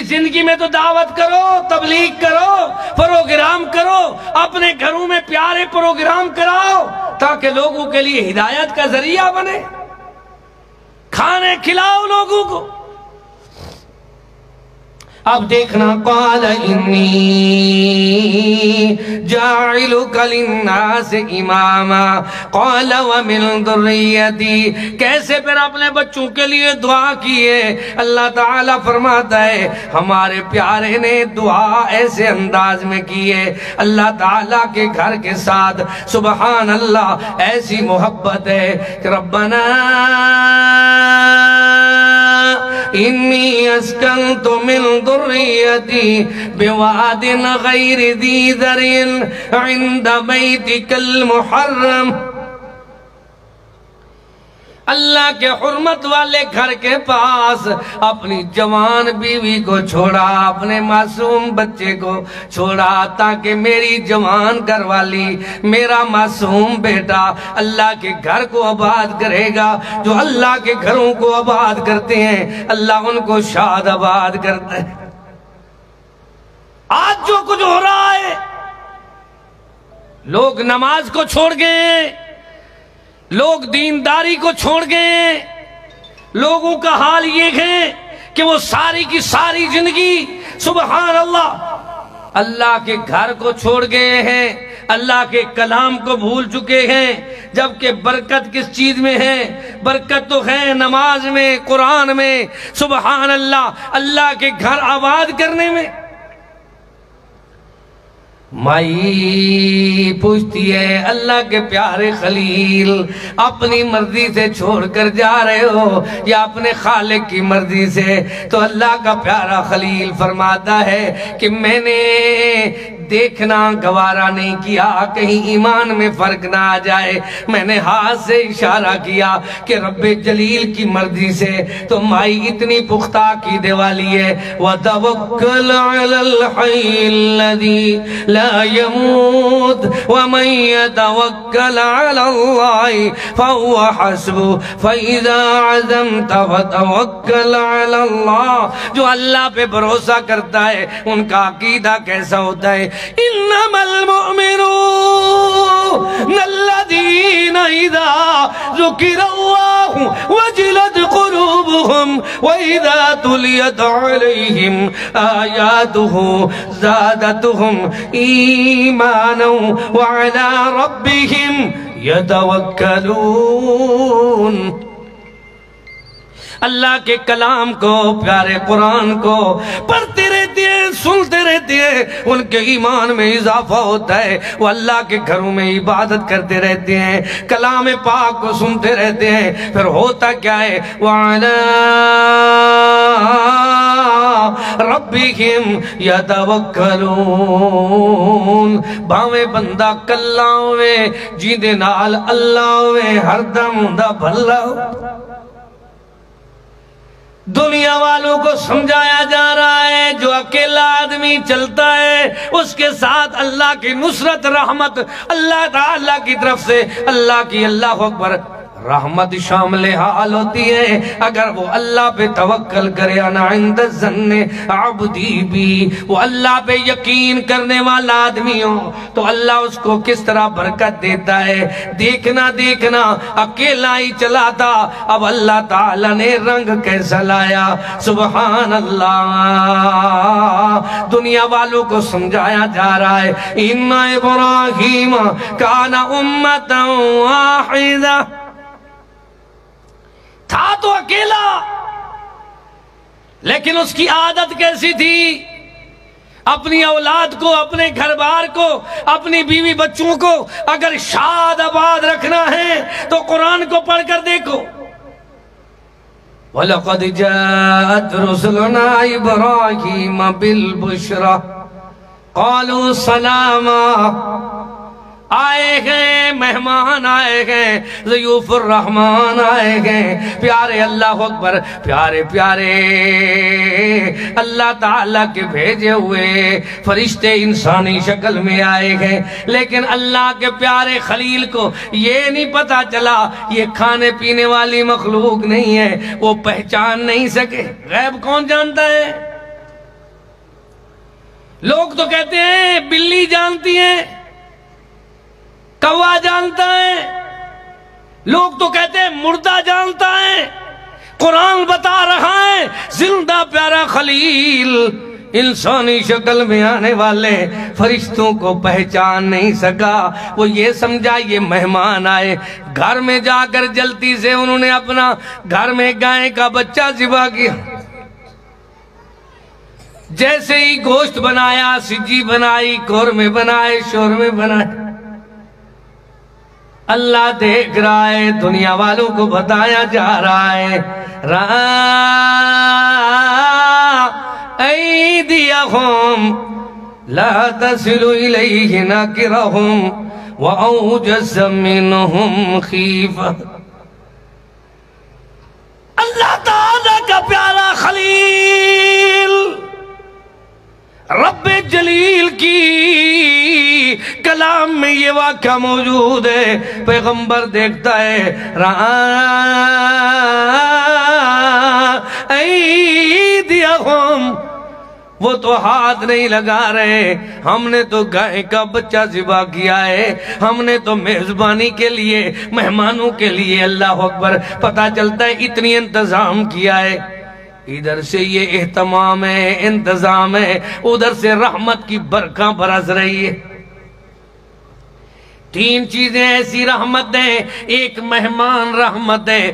زندگی میں تو دعوت کرو، تبلیغ کرو، پروگرام کرو، اپنے گھروں میں پیارے پروگرام کراؤ تاکہ لوگوں کے لیے ہدایت کا ذریعہ بنے، کھانے کھلاؤ لوگوں کو۔ اب دیکھنا، قال انی جاعلک للناس اماما قال ومن ذریتی۔ کیسے پھر اپنے بچوں کے لیے دعا کی ہے؟ اللہ تعالیٰ فرماتا ہے ہمارے پیارے نے دعا ایسے انداز میں کی ہے، اللہ تعالیٰ کے گھر کے ساتھ سبحان اللہ ایسی محبت ہے کہ ربنا انی اسکنت من ذریتی بواد غیر ذی ذر عند بیتک المحرم۔ اللہ کے حرمت والے گھر کے پاس اپنی جوان بیوی کو چھوڑا، اپنے معصوم بچے کو چھوڑا، تاکہ میری جوان گھر والی، میرا معصوم بیٹا اللہ کے گھر کو آباد کرے گا۔ جو اللہ کے گھروں کو آباد کرتے ہیں اللہ ان کو شاد آباد کرتا ہے۔ آج جو کچھ ہو رہا ہے، لوگ نماز کو چھوڑ گئے، لوگ دینداری کو چھوڑ گئے، لوگوں کا حال یہ ہے کہ وہ ساری کی ساری زندگی سبحان اللہ اللہ کے گھر کو چھوڑ گئے ہیں، اللہ کے کلام کو بھول چکے ہیں، جبکہ برکت کس چیز میں ہے؟ برکت تو ہے نماز میں، قرآن میں، سبحان اللہ اللہ کے گھر آباد کرنے میں۔ مائی پوچھتی ہے اللہ کے پیارے خلیل اپنی مرضی سے چھوڑ کر جا رہے ہو یا اپنے خالق کی مرضی سے؟ تو اللہ کا پیارا خلیل فرماتا ہے کہ میں نے دیکھنا گوارا نہیں کیا کہیں ایمان میں فرق نہ آ جائے، میں نے ہاتھ سے اشارہ کیا کہ رب جلیل کی مرضی سے۔ تو مائی اتنی پختہ عقیدے والی ہے، وَتَوَكَّلْ عَلَى الْحَيِّ الَّذِي لَا يَمُوتُ وَمَنْ يَتَوَكَّلْ عَلَى اللَّهِ فَهُوَ حَسْبُهُ فَإِذَا عَزَمْتَ فَتَوَكَّلْ عَلَى اللَّهِ۔ جو اللہ پہ بھروسہ کرتا ہے ان کا عقیدہ کیسا ہوتا ہے؟ انما المؤمنون الذين اذا ذكر الله وجلت قلوبهم واذا تليت عليهم آياته زادتهم ايمانا وعلى ربهم يتوكلون۔ اللہ کے کلام کو، پیارے قرآن کو پڑھتے رہتے ہیں، سنتے رہتے ہیں، ان کے ایمان میں اضافہ ہوتا ہے، وہ اللہ کے گھروں میں عبادت کرتے رہتے ہیں، کلام پاک کو سنتے رہتے ہیں، پھر ہوتا کیا ہے؟ وَعَلَىٰ رَبِّهِمْ يَتَوَكَّلُونَ۔ بھاویں بندہ کلہ ہوئے، جیندے نال اللہ ہوئے، ہر دم دا بھلا ہو۔ دنیا والوں کو سمجھایا جا رہا ہے جو اکیلا آدمی چلتا ہے اس کے ساتھ اللہ کی نصرت رحمت اللہ تعالیٰ کی طرف سے اللہ کی اللہ اکبر رحمت شامل حال ہوتی ہے اگر وہ اللہ پہ توکل کرے۔ انا عند الظن عبدی بھی، وہ اللہ پہ یقین کرنے والا آدمی ہو تو اللہ اس کو کس طرح برکت دیتا ہے۔ دیکھنا اکیلا ہی چلا تھا، اب اللہ تعالیٰ نے رنگ کیسا لایا، سبحان اللہ۔ دنیا والوں کو سمجھایا جا رہا ہے ان ابراہیم کان امتا واحدہ، تھا تو اکیلا لیکن اس کی عادت کیسی تھی؟ اپنی اولاد کو، اپنے گھر بار کو، اپنی بیوی بچوں کو اگر شاد آباد رکھنا ہے تو قرآن کو پڑھ کر دیکھو۔ وَلَقَدْ جَاءَتْ رُسُلُنَا إِبْرَاهِيمَ بِالْبُشْرَى قَالُوا سَلَامًا۔ آئے گئے مہمان، آئے گئے ضیوف الرحمن، آئے گئے پیارے اللہ اکبر، پیارے پیارے اللہ تعالیٰ کے بھیجے ہوئے فرشتے انسانی شکل میں آئے گئے، لیکن اللہ کے پیارے خلیل کو یہ نہیں پتا چلا یہ کھانے پینے والی مخلوق نہیں ہے، وہ پہچان نہیں سکے۔ غیب کون جانتا ہے؟ لوگ تو کہتے ہیں بلی جانتی ہیں، کوا جانتا ہے، لوگ تو کہتے ہیں مردہ جانتا ہے۔ قرآن بتا رہا ہے زندہ پیارا خلیل انسانی شکل میں آنے والے فرشتوں کو پہچان نہیں سکا۔ وہ یہ سمجھا یہ مہمان آئے، گھر میں جا کر جلدی سے انہوں نے اپنا گھر میں گائے کا بچہ ذبح کیا، جیسے ہی گوشت بنایا، سجی بنائی، قورمے بنائے، شورمے بنائے۔ اللہ دیکھ رہا ہے، دنیا والوں کو بتایا جا رہا ہے ایدیہم لا تصل الیہ ناکرہم واوجس منہم خیفہ۔ اللہ تعالیٰ کا پیارا خلیل رب جلیل کی کلام میں یہ واقعہ موجود ہے، پیغمبر دیکھتا ہے ایدیہم وہ تو ہاتھ نہیں لگا رہے، ہم نے تو گائے کا بچہ ذبح کیا ہے، ہم نے تو میزبانی کے لیے، مہمانوں کے لیے، اللہ اکبر، پتہ چلتا ہے اتنی انتظام کیا ہے۔ ادھر سے یہ اہتمام ہے، انتظام ہے، ادھر سے رحمت کی برکھاں برس رہی ہے۔ تین چیزیں ایسی رحمت ہے، ایک مہمان رحمت ہے،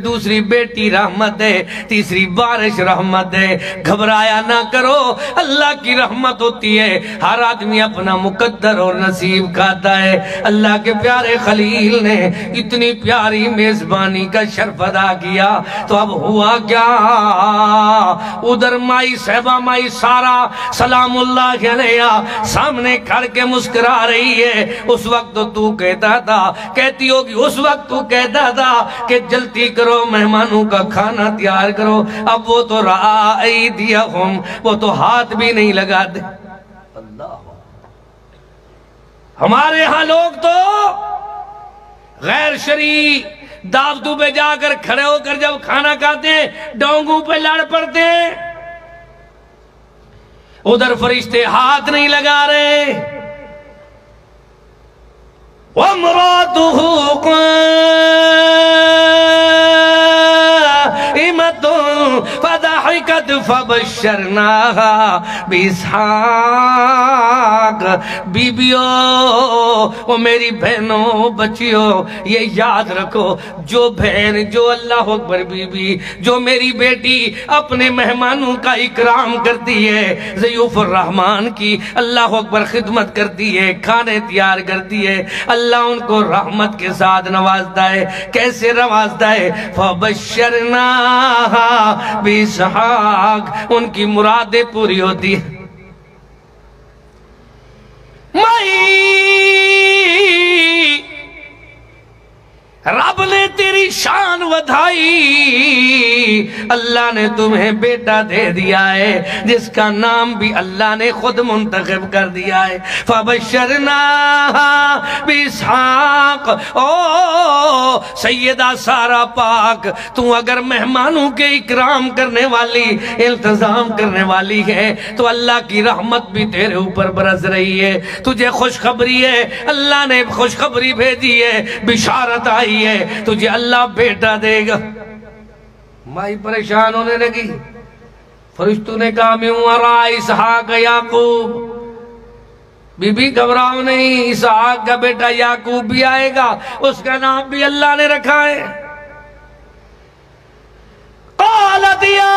دوسری بیٹی رحمت ہے، تیسری بارش رحمت ہے۔ گھبرایا نہ کرو، اللہ کی رحمت ہوتی ہے، ہر آدمی اپنا مقدر اور نصیب کھاتا ہے۔ اللہ کے پیارے خلیل نے اتنی پیاری میزبانی کا شرف ادا کیا، تو اب ہوا کیا؟ ادھر مائی صاحبہ، مائی سارا سلام اللہ علیہ سامنے کھڑ کے مسکرا رہی ہے۔ اس وقت تو کہتا تھا، کہتی ہوگی اس وقت تو کہتا تھا کہ جلدی کرو، مہمانوں کا کھانا تیار کرو۔ اب وہ تو رأیدیہم، وہ تو ہاتھ بھی نہیں لگاتے۔ اللہ، ہمارے ہاں لوگ تو غیر شرعی دعوتوں پہ جا کر کھڑے ہو کر جب کھانا کھاتے ہیں ڈونگوں پہ لڑ پڑتے ہیں، ادھر فرشتے ہاتھ نہیں لگا رہے۔ وَامْرَأَتُهُ قَائِمَةٌ فَضَحِكَتْ فَبَشَّرْنَاهَا بِإِسْحَاقَ۔ بیبیوں، وہ میری بہنوں، بچیوں، یہ یاد رکھو، جو بہن، جو اللہ اکبر بیوی، جو میری بیٹی اپنے مہمانوں کا اکرام کرتی ہے، ضیوف الرحمن کی اللہ اکبر خدمت کرتی ہے، کھانے تیار کرتی ہے، اللہ ان کو رحمت کے ساتھ نوازتا ہے۔ کیسے نوازتا ہے؟ فَبَشَّرْنَاهَا بِإِسْحَاقَ، ان کی مرادیں پوری ہوتی ہیں۔ رب نے تیری شان ودھائی، اللہ نے تمہیں بیٹا دے دیا ہے جس کا نام بھی اللہ نے خود منتخب کر دیا ہے۔ فَبَشَّرْنَاهَا بِإِسْحَاقَ۔ او سیدہ سارہ پاک، تو اگر مہمانوں کے اکرام کرنے والی، التزام کرنے والی ہے، تو اللہ کی رحمت بھی تیرے اوپر برس رہی ہے۔ تجھے خوشخبری ہے، اللہ نے خوشخبری بھیجی ہے، بشارت آئی ہے، تجھے اللہ بیٹا دے گا۔ مائی پریشان ہونے لگی، فرشتوں نے کہا میں وراء اسحاق یعقوب، بی بی گھبراؤ نہیں، اسحاق کا بیٹا یعقوب بھی آئے گا، اس کا نام بھی اللہ نے رکھا ہے۔ قالت یا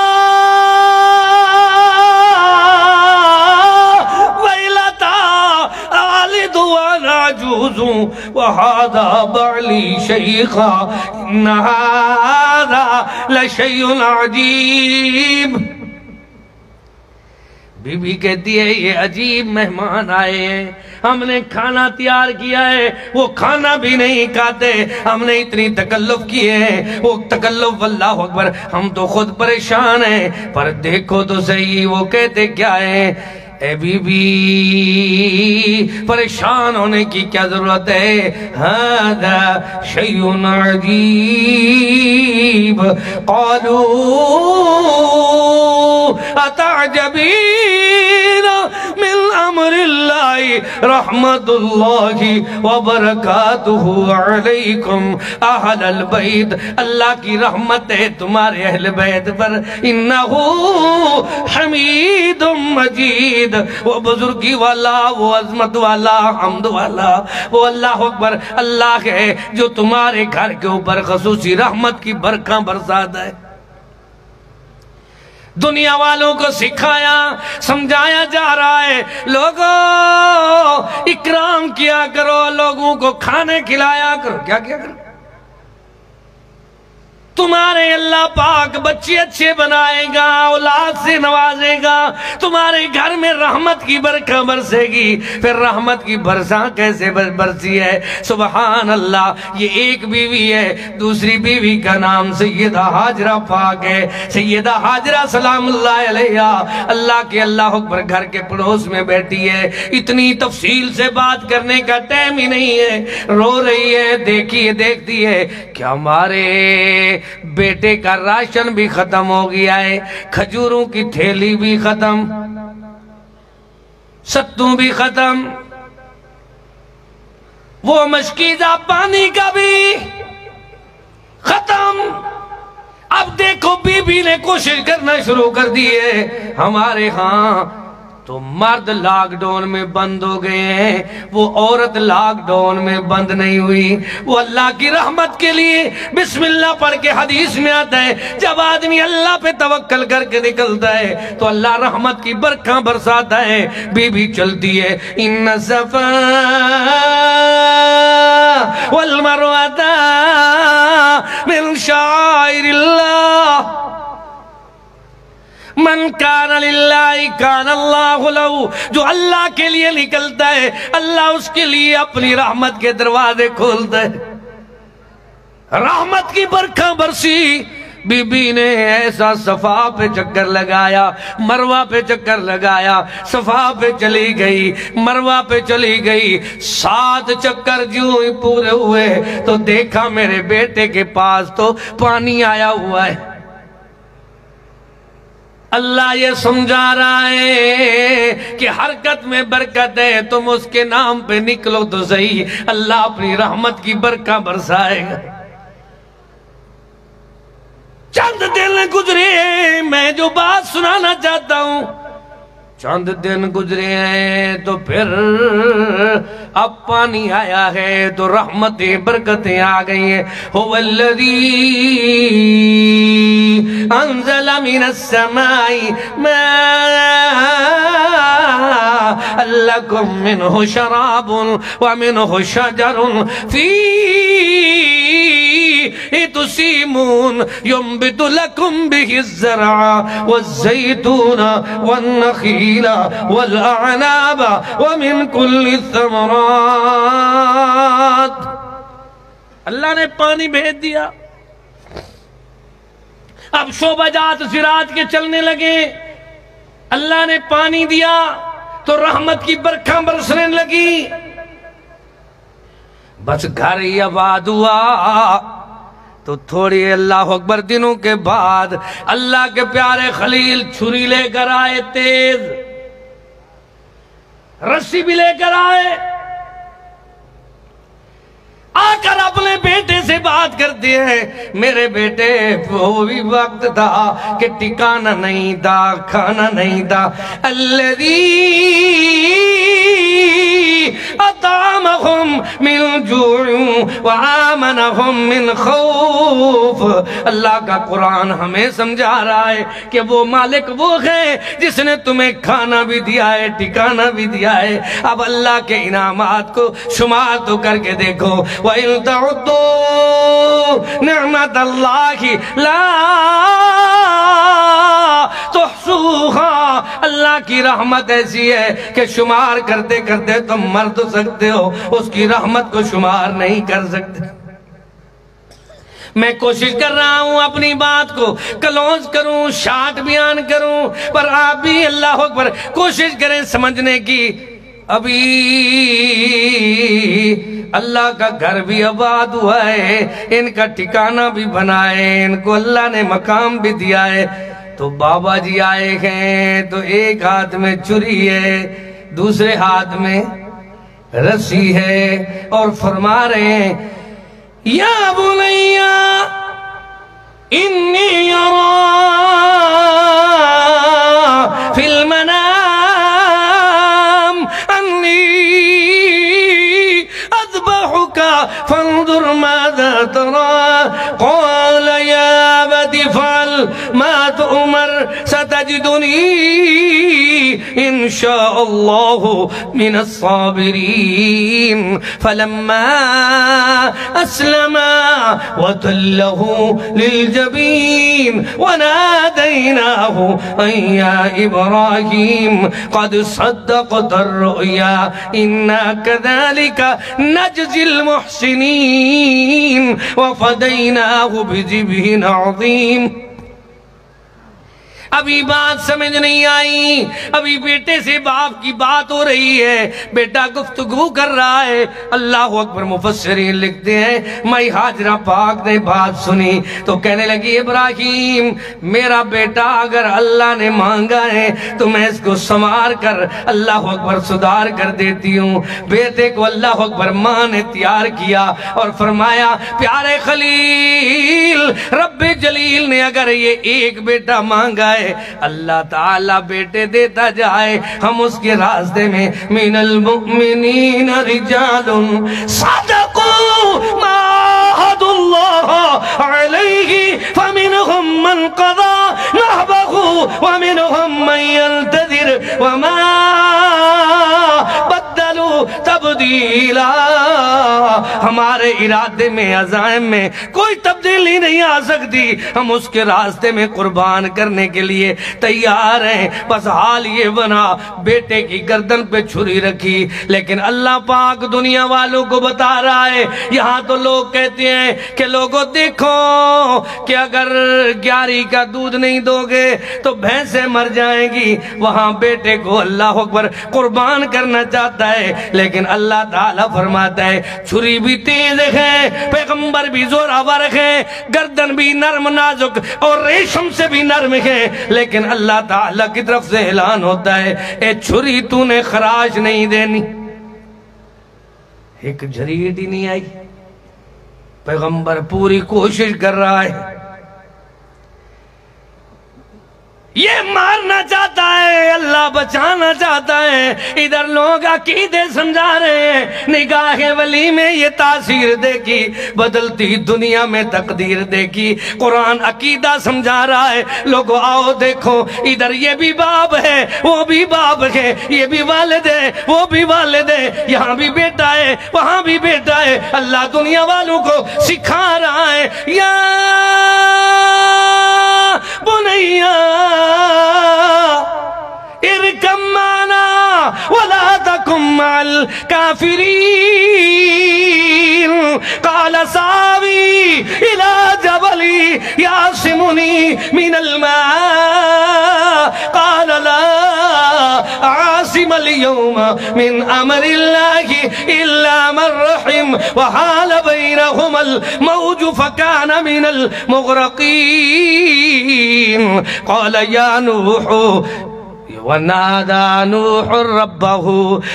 وَهَذَا بَعْلِي شَيْخًا إِنَّ هَذَا لَشَيْءٌ عَجِيبٌ۔ بی بی کہتی ہے یہ عجیب مہمان آئے ہیں، ہم نے کھانا تیار کیا ہے، وہ کھانا بھی نہیں کھاتے، ہم نے اتنی تکلف کیے ہیں، وہ تکلف اللہ اکبر، ہم تو خود پریشان ہیں۔ پر دیکھو تو صحیح وہ کہتے کیا ہیں؟ اے بی بی پریشان ہونے کی کیا ضرورت ہے؟ هَذَا شَيْءٌ عَجِيبٌ قَالُوا أَتَعْجَبِينَ مِنْ أَمْرِ اللَّهِ رَحْمَةُ اللَّهِ وَبَرَكَاتُهُ عَلَيْكُمْ أَهْلَ الْبَيْتِ، اللہ کی رحمت ہے تمہارے اہل بیت پر، إِنَّهُ حَمِيدٌ مَجِيدٌ، وہ بزرگی والا، وہ عظمت والا، حمد والا، وہ اللہ اکبر اللہ ہے جو تمہارے گھر کے اوپر خصوصی رحمت کی برکھاں برساتا ہے۔ دنیا والوں کو سکھایا سمجھایا جا رہا ہے، لوگوں اکرام کیا کرو، لوگوں کو کھانے کھلایا کرو۔ کیا کیا کرو؟ تمہارے اللہ پاک بچے اچھے بنائے گا، اولاد سے نوازے گا، تمہارے گھر میں رحمت کی برکھاں برسے گی۔ پھر رحمت کی برساں کیسے برسی ہے؟ سبحان اللہ، یہ ایک بیوی ہے، دوسری بیوی کا نام سیدہ ہاجرہ پاک ہے۔ سیدہ ہاجرہ سلام اللہ علیہ اللہ کے اللہ اکبر گھر کے پڑوس میں بیٹھی ہے، اتنی تفصیل سے بات کرنے کا ٹائم ہی نہیں ہے، رو رہی ہے، دیکھتی ہے کہ ہمارے بیٹے کا راشن بھی ختم ہو گیا ہے، کھجوروں کی تھیلی بھی ختم، ستو بھی ختم، وہ مشکیزہ پانی کا بھی ختم۔ اب دیکھو بی بی نے کوشش کرنا شروع کر دی ہے۔ ہمارے ہاں تو مرد لاک ڈاؤن میں بند ہو گئے ہیں، وہ عورت لاک ڈاؤن میں بند نہیں ہوئی۔ وہ اللہ کی رحمت کے لیے بسم اللہ پڑھ کے حدیث میں آتا ہے، جب آدمی اللہ پہ توکل کر کے نکلتا ہے تو اللہ رحمت کی برکھاں برساتا ہے۔ بی بی چلتی ہے، ان صفا والمروۃ من شعائر اللہ، من کان للہ کان اللہ لہ، جو اللہ کے لیے نکلتا ہے اللہ اس کے لیے اپنی رحمت کے دروازے کھولتا ہے۔ رحمت کی برکھاں برسی۔ بی بی نے ایسا صفا پہ چکر لگایا، مروہ پہ چکر لگایا، صفا پہ چلی گئی، مروہ پہ چلی گئی، 7 چکر جو ہی پورے ہوئے تو دیکھا میرے بیٹے کے پاس تو پانی آیا ہوا ہے۔ اللہ یہ سمجھا رہا ہے کہ حرکت میں برکت ہے، تم اس کے نام پہ نکلو تو صحیح، اللہ اپنی رحمت کی برکہ برسائے گا۔ چند دن گزرے ہیں، میں جو بات سنانا چاہتا ہوں، چند دن گزرے ہیں تو پھر اب پانی آیا ہے تو رحمتیں برکتیں آ گئی ہیں۔ هو الذی انزل من السماء ماء لکم منہ شراب ومنہ شجر فیہ تسیمون ينبت لكم به الزرع والزيتون والنخيل والأعناب ومن كل الثمرات۔ اللہ نے پانی بھیج دیا، اب شعبجات زراعت کے چلنے لگے۔ اللہ نے پانی دیا تو رحمت کی برکھاں برسنے لگی، بس گھر ہی آباد ہوا تو تھوڑی اللہ اکبر دنوں کے بعد اللہ کے پیارے خلیل چھری لے کر آئے، تیز رسی بھی لے کر آئے، آ کر اپنے بیٹے سے بات کرتے ہیں۔ میرے بیٹے وہ بھی وقت تھا کہ ٹھکانہ نہیں تھا، کھانا نہیں تھا۔ الذی اطعمہم من جوع وآمنہم من خوف۔ اللہ کا قرآن ہمیں سمجھا رہا ہے کہ وہ مالک وہ ہے جس نے تمہیں کھانا بھی دیا ہے، ٹھکانہ بھی دیا ہے۔ اب اللہ کے انعامات کو شمار تو کر کے دیکھو، وَإِن تَعُدُّوا نِعْمَةَ اللَّهِ لَا تُحْصُوهَا۔ اللہ کی رحمت ایسی ہے کہ شمار کرتے کرتے تم مر تو سکتے ہو، اس کی رحمت کو شمار نہیں کر سکتے۔ میں کوشش کر رہا ہوں اپنی بات کو کلوز کروں، شارٹ بیان کروں، پر آپ بھی اللہ اکبر کوشش کریں سمجھنے کی۔ ابھی اللہ کا گھر بھی آباد ہوا ہے، ان کا ٹھکانہ بھی بنا ہے، ان کو اللہ نے مقام بھی دیا ہے۔ تو بابا جی آئے ہیں تو ایک ہاتھ میں چھری ہے، دوسرے ہاتھ میں رسی ہے، اور فرما رہے ہیں یا بنیا انی ارا فی المنام فانظر ماذا ترى قال يا أبت افعل ما تؤمر ستجدني إن شاء الله من الصابرين فلما أسلما وتله للجبين وناديناه أن يا إبراهيم قد صدقت الرؤيا إنا كذلك نجزي المحسنين وفديناه بذبح عظيم۔ ابھی بات سمجھ نہیں آئی، ابھی بیٹے سے باپ کی بات ہو رہی ہے، بیٹا گفتگو کر رہا ہے۔ اللہ اکبر، مفسرین لکھتے ہیں مائی ہاجرہ پاک نے بات سنی تو کہنے لگی ابراہیم میرا بیٹا اگر اللہ نے مانگا ہے تو میں اس کو سنوار کر اللہ اکبر سدھار کر دیتی ہوں۔ بیٹے کو اللہ اکبر ماں نے تیار کیا اور فرمایا پیارے خلیل رب جلیل نے اگر یہ ایک بیٹا مانگا ہے اللہ تعالیٰ بیٹے دیتا جائے، ہم اس کے راستے میں من المؤمنین رجال صدقوا ما عاهدوا اللہ علیہ فمنهم من قضى نحبه ومنهم من ينتظر وما بدلوا تبدیلا۔ ہمارے ارادے میں عزائم میں کوئی تبدیلی نہیں آ سکتی، ہم اس کے راستے میں قربان کرنے کے لیے تیار ہیں، بس حال یہ بنا بیٹے کی گردن پہ چھری رکھی۔ لیکن اللہ پاک دنیا والوں کو بتا رہا ہے، یہاں تو لوگ کہتے ہیں کہ لوگوں دیکھو کہ اگر 11 کا دودھ نہیں دو گے تو بھینسیں مر جائیں گی، وہاں بیٹے کو اللہ اکبر قربان کرنا چاہتا ہے، لیکن اللہ تعالیٰ فرماتا ہے چھری بھی تیز ہے، پیغمبر بھی زوراور ہے، گردن بھی نرم نازک اور ریشم سے بھی نرم ہے، لیکن اللہ تعالیٰ کی طرف سے اعلان ہوتا ہے اے چھری تو نے خراش نہیں دینی۔ ایک جھریٹ ہی نہیں آئی، پیغمبر پوری کوشش کر رہا ہے، یہ مارنا چاہتا ہے، اللہ بچانا چاہتا ہے، ادھر لوگ عقیدے سمجھا رہے ہیں، نگاہ ولی میں یہ تاثیر دیکھی، بدلتی دنیا میں تقدیر دیکھی، قرآن عقیدہ سمجھا رہا ہے، لوگوں آؤ دیکھو ادھر یہ بھی باپ ہے وہ بھی باپ ہے، یہ بھی والد ہے وہ بھی والد ہے، یہاں بھی بیٹا ہے وہاں بھی بیٹا ہے، اللہ دنیا والوں کو سکھا رہا ہے یا بنیا ارکم معنا ولا تکم مع الکافرین قال ساوی الى جبل یعصمنی من الماء قال لا عاصم اليوم من امر اللہ الا من رحم وحال بینہم الموج فکان من المغرقین قال یا نوح ونادى نوح ربه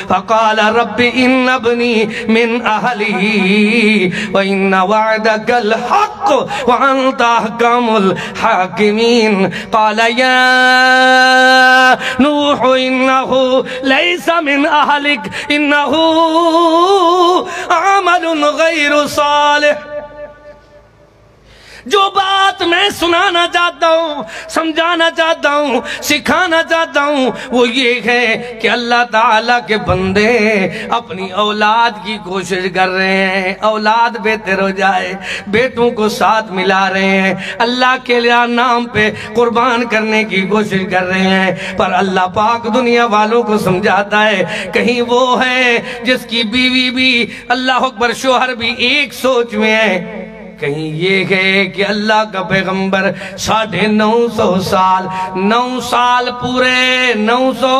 فقال رب إن ابني من أهلي وإن وعدك الحق وأنت أحكم الحاكمين قال يا نوح إنه ليس من أهلك إنه عمل غير صالح۔ جو بات میں سنانا چاہتا ہوں، سمجھانا چاہتا ہوں، سکھانا چاہتا ہوں وہ یہ ہے کہ اللہ تعالیٰ کے بندے اپنی اولاد کی کوشش کر رہے ہیں، اولاد بہتر ہو جائے، بیٹوں کو ساتھ ملا رہے ہیں، اللہ کے نام پہ قربان کرنے کی کوشش کر رہے ہیں، پر اللہ پاک دنیا والوں کو سمجھاتا ہے کہیں وہ ہے جس کی بیوی بھی اللہ اکبر شوہر بھی ایک سوچ میں ہے، کہیں یہ ہے کہ اللہ کا پیغمبر 950 سال 9 سال پورے 900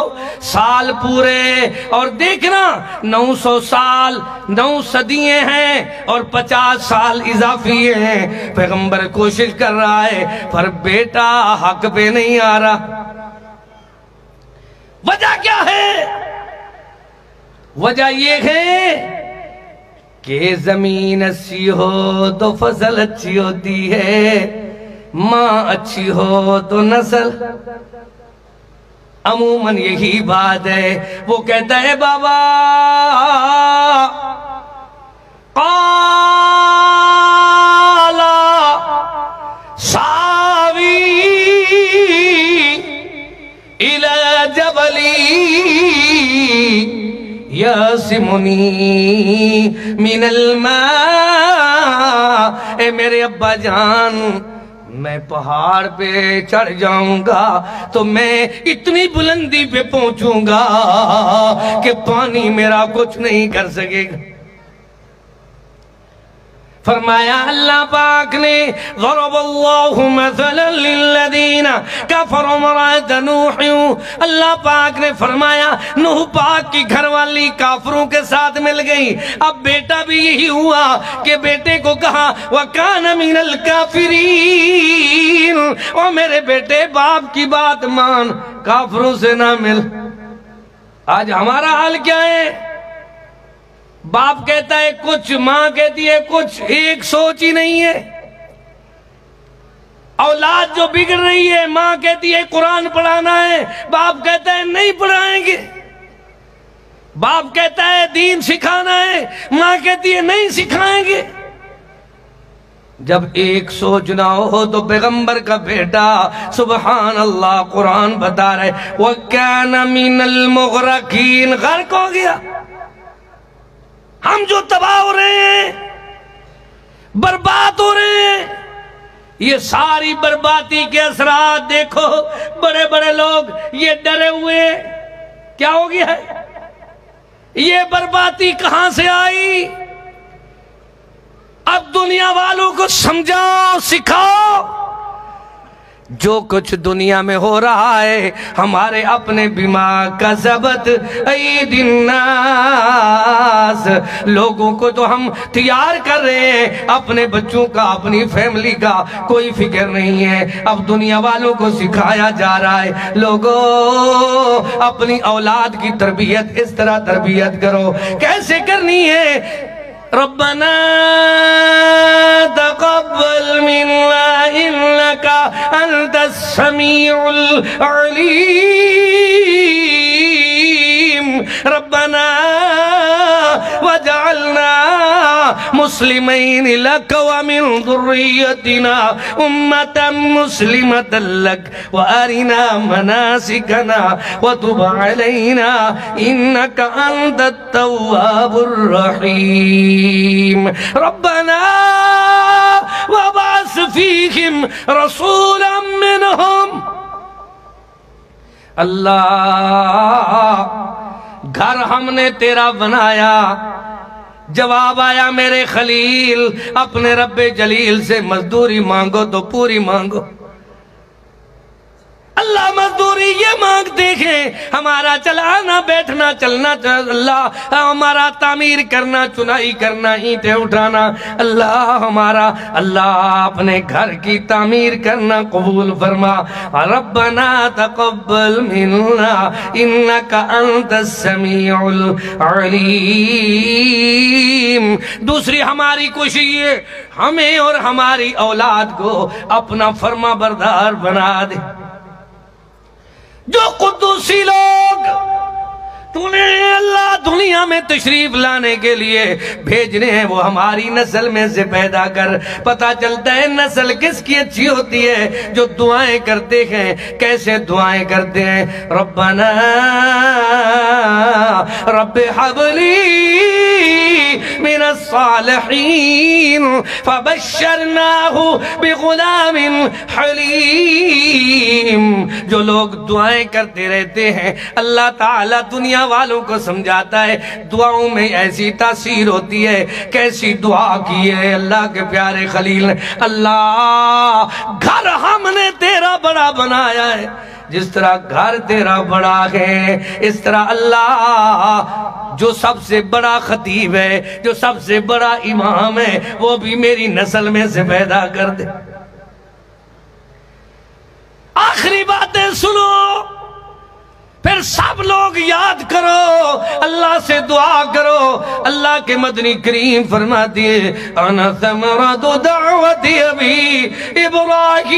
سال پورے، اور دیکھنا 900 سال 9 صدییں ہیں اور 50 سال اضافی ہیں، پیغمبر کوشش کر رہا ہے پر بیٹا حق پہ نہیں آ رہا۔ وجہ کیا ہے؟ وجہ یہ ہے کہ زمین اچھی ہو تو فصل اچھی ہوتی ہے، ماں اچھی ہو تو نسل، عموماً یہی بات ہے۔ وہ کہتا ہے بابا قالا ساوی الى جبلی یاسمنی من الماء، اے میرے ابا جان میں پہاڑ پہ چڑھ جاؤں گا تو میں اتنی بلندی پہ پہنچوں گا کہ پانی میرا کچھ نہیں کر سکے گا۔ فرمایا اللہ پاک نے ضرب اللہ مثلا للذین کفروا امرأۃ نوح، اللہ پاک نے فرمایا نوح پاک کی گھر والی کافروں کے ساتھ مل گئی۔ اب بیٹا بھی یہی ہوا کہ بیٹے کو کہا وَكَانَ مِنَ الْكَافِرِينَ، اور میرے بیٹے باپ کی بات مان، کافروں سے نہ مل۔ آج ہمارا حال کیا ہے؟ باپ کہتا ہے کچھ، ماں کہتی ہے کچھ، ایک سوچ ہی نہیں ہے۔ اولاد جو بگڑ رہی ہے، ماں کہتی ہے قرآن پڑھانا ہے، باپ کہتا ہے نہیں پڑھائیں گے۔ باپ کہتا ہے دین سکھانا ہے، ماں کہتی ہے نہیں سکھائیں گے۔ جب ایک سوچ نہ ہو تو پیغمبر کا بیٹا سبحان اللہ قرآن بتا رہے وَكَانَ مِنَ الْمُغْرَقِينَ، غرق ہو گیا۔ ہم جو تباہ ہو رہے ہیں، برباد ہو رہے ہیں، یہ ساری بربادی کے اثرات دیکھو۔ بڑے بڑے لوگ یہ ڈرے ہوئے، کیا ہو گیا ہے؟ یہ بربادی کہاں سے آئی؟ اب دنیا والوں کو سمجھاؤ، سکھاؤ۔ جو کچھ دنیا میں ہو رہا ہے ہمارے اپنے بما کسبت ایدی الناس، لوگوں کو تو ہم تیار کر رہے ہیں، اپنے بچوں کا، اپنی فیملی کا کوئی فکر نہیں ہے۔ اب دنیا والوں کو سکھایا جا رہا ہے لوگوں اپنی اولاد کی تربیت اس طرح تربیت کرو۔ کیسے کرنی ہے؟ ربنا تقبل منا انك انت السميع العليم ربنا وجعلنا مسلمين لك ومن ذريتنا أمة مسلمة لك وأرنا مناسكنا وتب علينا إنك أنت التواب الرحيم ربنا وابعث فيهم رسولا منهم اللہ گھر ہم نے تیرا بنایا، جواب آیا میرے خلیل اپنے رب جلیل سے مزدوری مانگو تو پوری مانگو۔ اللہ مزدوری یہ مانگ دیکھیں، ہمارا چلانا بیٹھنا چلنا اللہ، ہمارا تعمیر کرنا چنائی کرنا اینٹیں اٹھانا اللہ، ہمارا اللہ اپنے گھر کی تعمیر کرنا قبول فرما۔ ربنا تقبل منا انک انت السمیع العلیم۔ دوسری ہماری کوشش یہ ہمیں اور ہماری اولاد کو اپنا فرما بردار بنا دے۔ جو قدوسی لوگ تو نے اللہ دنیا میں تشریف لانے کے لیے بھیجنے ہیں وہ ہماری نسل میں سے پیدا کر۔ پتہ چلتا ہے نسل کس کی اچھی ہوتی ہے؟ جو دعائیں کرتے ہیں۔ کیسے دعائیں کرتے ہیں؟ ربنا رب حب لی من الصالحین فبشرناہ بغلام حلیم۔ جو لوگ دعائیں کرتے رہتے ہیں اللہ تعالیٰ دنیا والوں کو سمجھاتا ہے دعاؤں میں ایسی تاثیر ہوتی ہے۔ کیسی دعا کی ہے اللہ کے پیارے خلیل نے؟ اللہ گھر ہم نے تیرا بڑا بنایا ہے، جس طرح گھر تیرا بڑا ہے اس طرح اللہ جو سب سے بڑا خطیب ہے، جو سب سے بڑا امام ہے، وہ بھی میری نسل میں سے پیدا کر دے۔ آخری باتیں سنو، پھر سب لوگ یاد کرو، اللہ سے دعا کرو۔ اللہ کے مدنی کریم فرماتی ہے انا ثمرۃ دعوت ابی ابراہیم،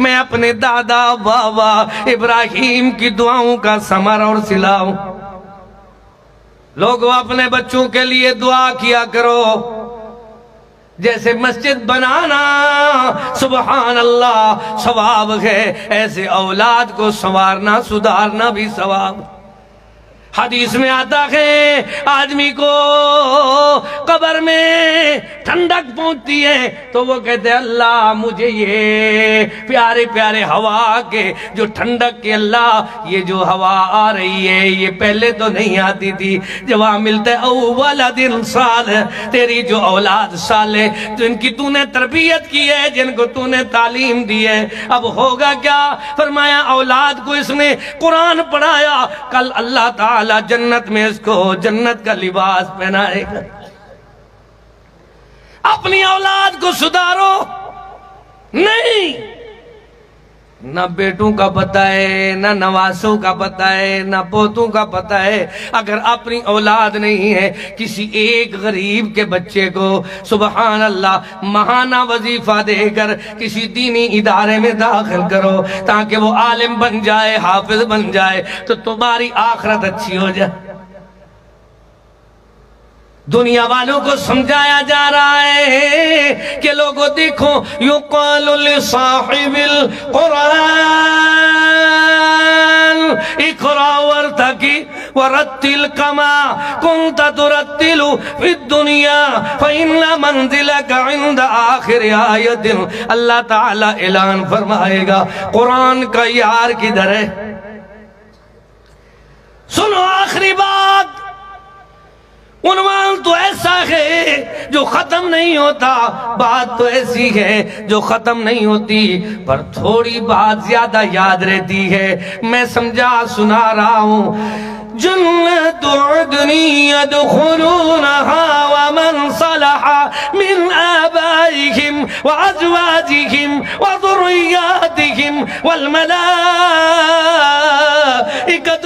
میں اپنے دادا بابا ابراہیم کی دعاؤں کا ثمر اور صلہ ہوں۔ لوگوں اپنے بچوں کے لیے دعا کیا کرو، جیسے مسجد بنانا سبحان اللہ ثواب ہے، ایسے اولاد کو سنوارنا سدھارنا بھی ثواب۔ حدیث میں آتا ہے آدمی کو قبر میں ٹھنڈک پہنچتی ہے تو وہ کہتے ہیں اللہ مجھے یہ پیارے پیارے ہوا کے جو ٹھنڈک کے اللہ یہ جو ہوا آ رہی ہے یہ پہلے تو نہیں آتی تھی. جب وہاں ملتے اولاد صالح تیری جو اولاد صالح جن کی تو نے تربیت کی ہے جن کو تو نے تعلیم دی ہے اب ہوگا کیا؟ فرمایا اولاد کو اس نے قرآن پڑھایا کل اللہ تعالی جنت میں اس کو جنت کا لباس پہنائے گا. اپنی اولاد کو سدھارو نہیں نہ بیٹوں کا پتہ ہے نہ نواسوں کا پتہ ہے نہ پوتوں کا پتہ ہے. اگر اپنی اولاد نہیں ہے کسی ایک غریب کے بچے کو سبحان اللہ ماہانہ وظیفہ دے کر کسی دینی ادارے میں داخل کرو تاکہ وہ عالم بن جائے حافظ بن جائے تو تمہاری آخرت اچھی ہو جائے. دنیا والوں کو سمجھایا جا رہا ہے کہ لوگوں دیکھو یقال لصاحب القرآن اقرأ وارتقی ورتل کما کنت ترتل فی الدنیا فإن منزلک عند آخر آیت. اللہ تعالیٰ اعلان فرمائے گا قرآن کا یار کدھر ہے؟ سنو آخری بات عنوان تو ایسا ہے جو ختم نہیں ہوتا بات تو ایسی ہے جو ختم نہیں ہوتی پر تھوڑی بات زیادہ یاد رہتی ہے. میں سمجھا سنا رہا ہوں جنت عدن يدخلونها ومن صلح من آبائهم وأزواجهم وذرياتهم والملائكة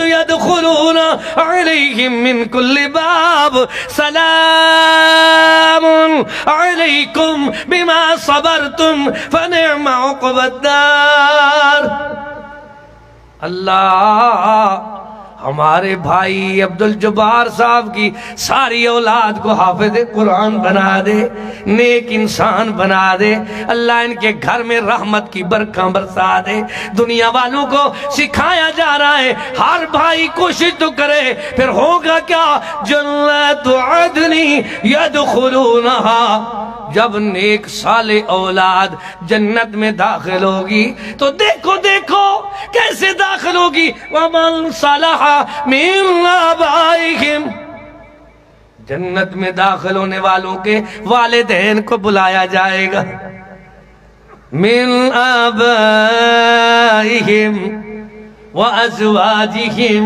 يدخلون عليهم من كل باب سلام عليكم بما صبرتم فنعم عقبى الدار. اللہ ہمارے بھائی عبدالجبار صاحب کی ساری اولاد کو حافظ قرآن بنا دے نیک انسان بنا دے. اللہ ان کے گھر میں رحمت کی برکاں برسا دے. دنیا والوں کو سکھایا جا رہا ہے ہر بھائی کوشش تو کرے پھر ہوگا کیا؟ جنت عدن يدخلونها. جب نیک صالح اولاد جنت میں داخل ہوگی تو دیکھو دیکھو کیسے داخل ہوگی وَمَنْ صَلَحَ مِنْ آبَائِهِمْ. جنت میں داخل ہونے والوں کے والدین کو بلایا جائے گا مِنْ آبَائِهِمْ وَأَزْوَاجِهِمْ.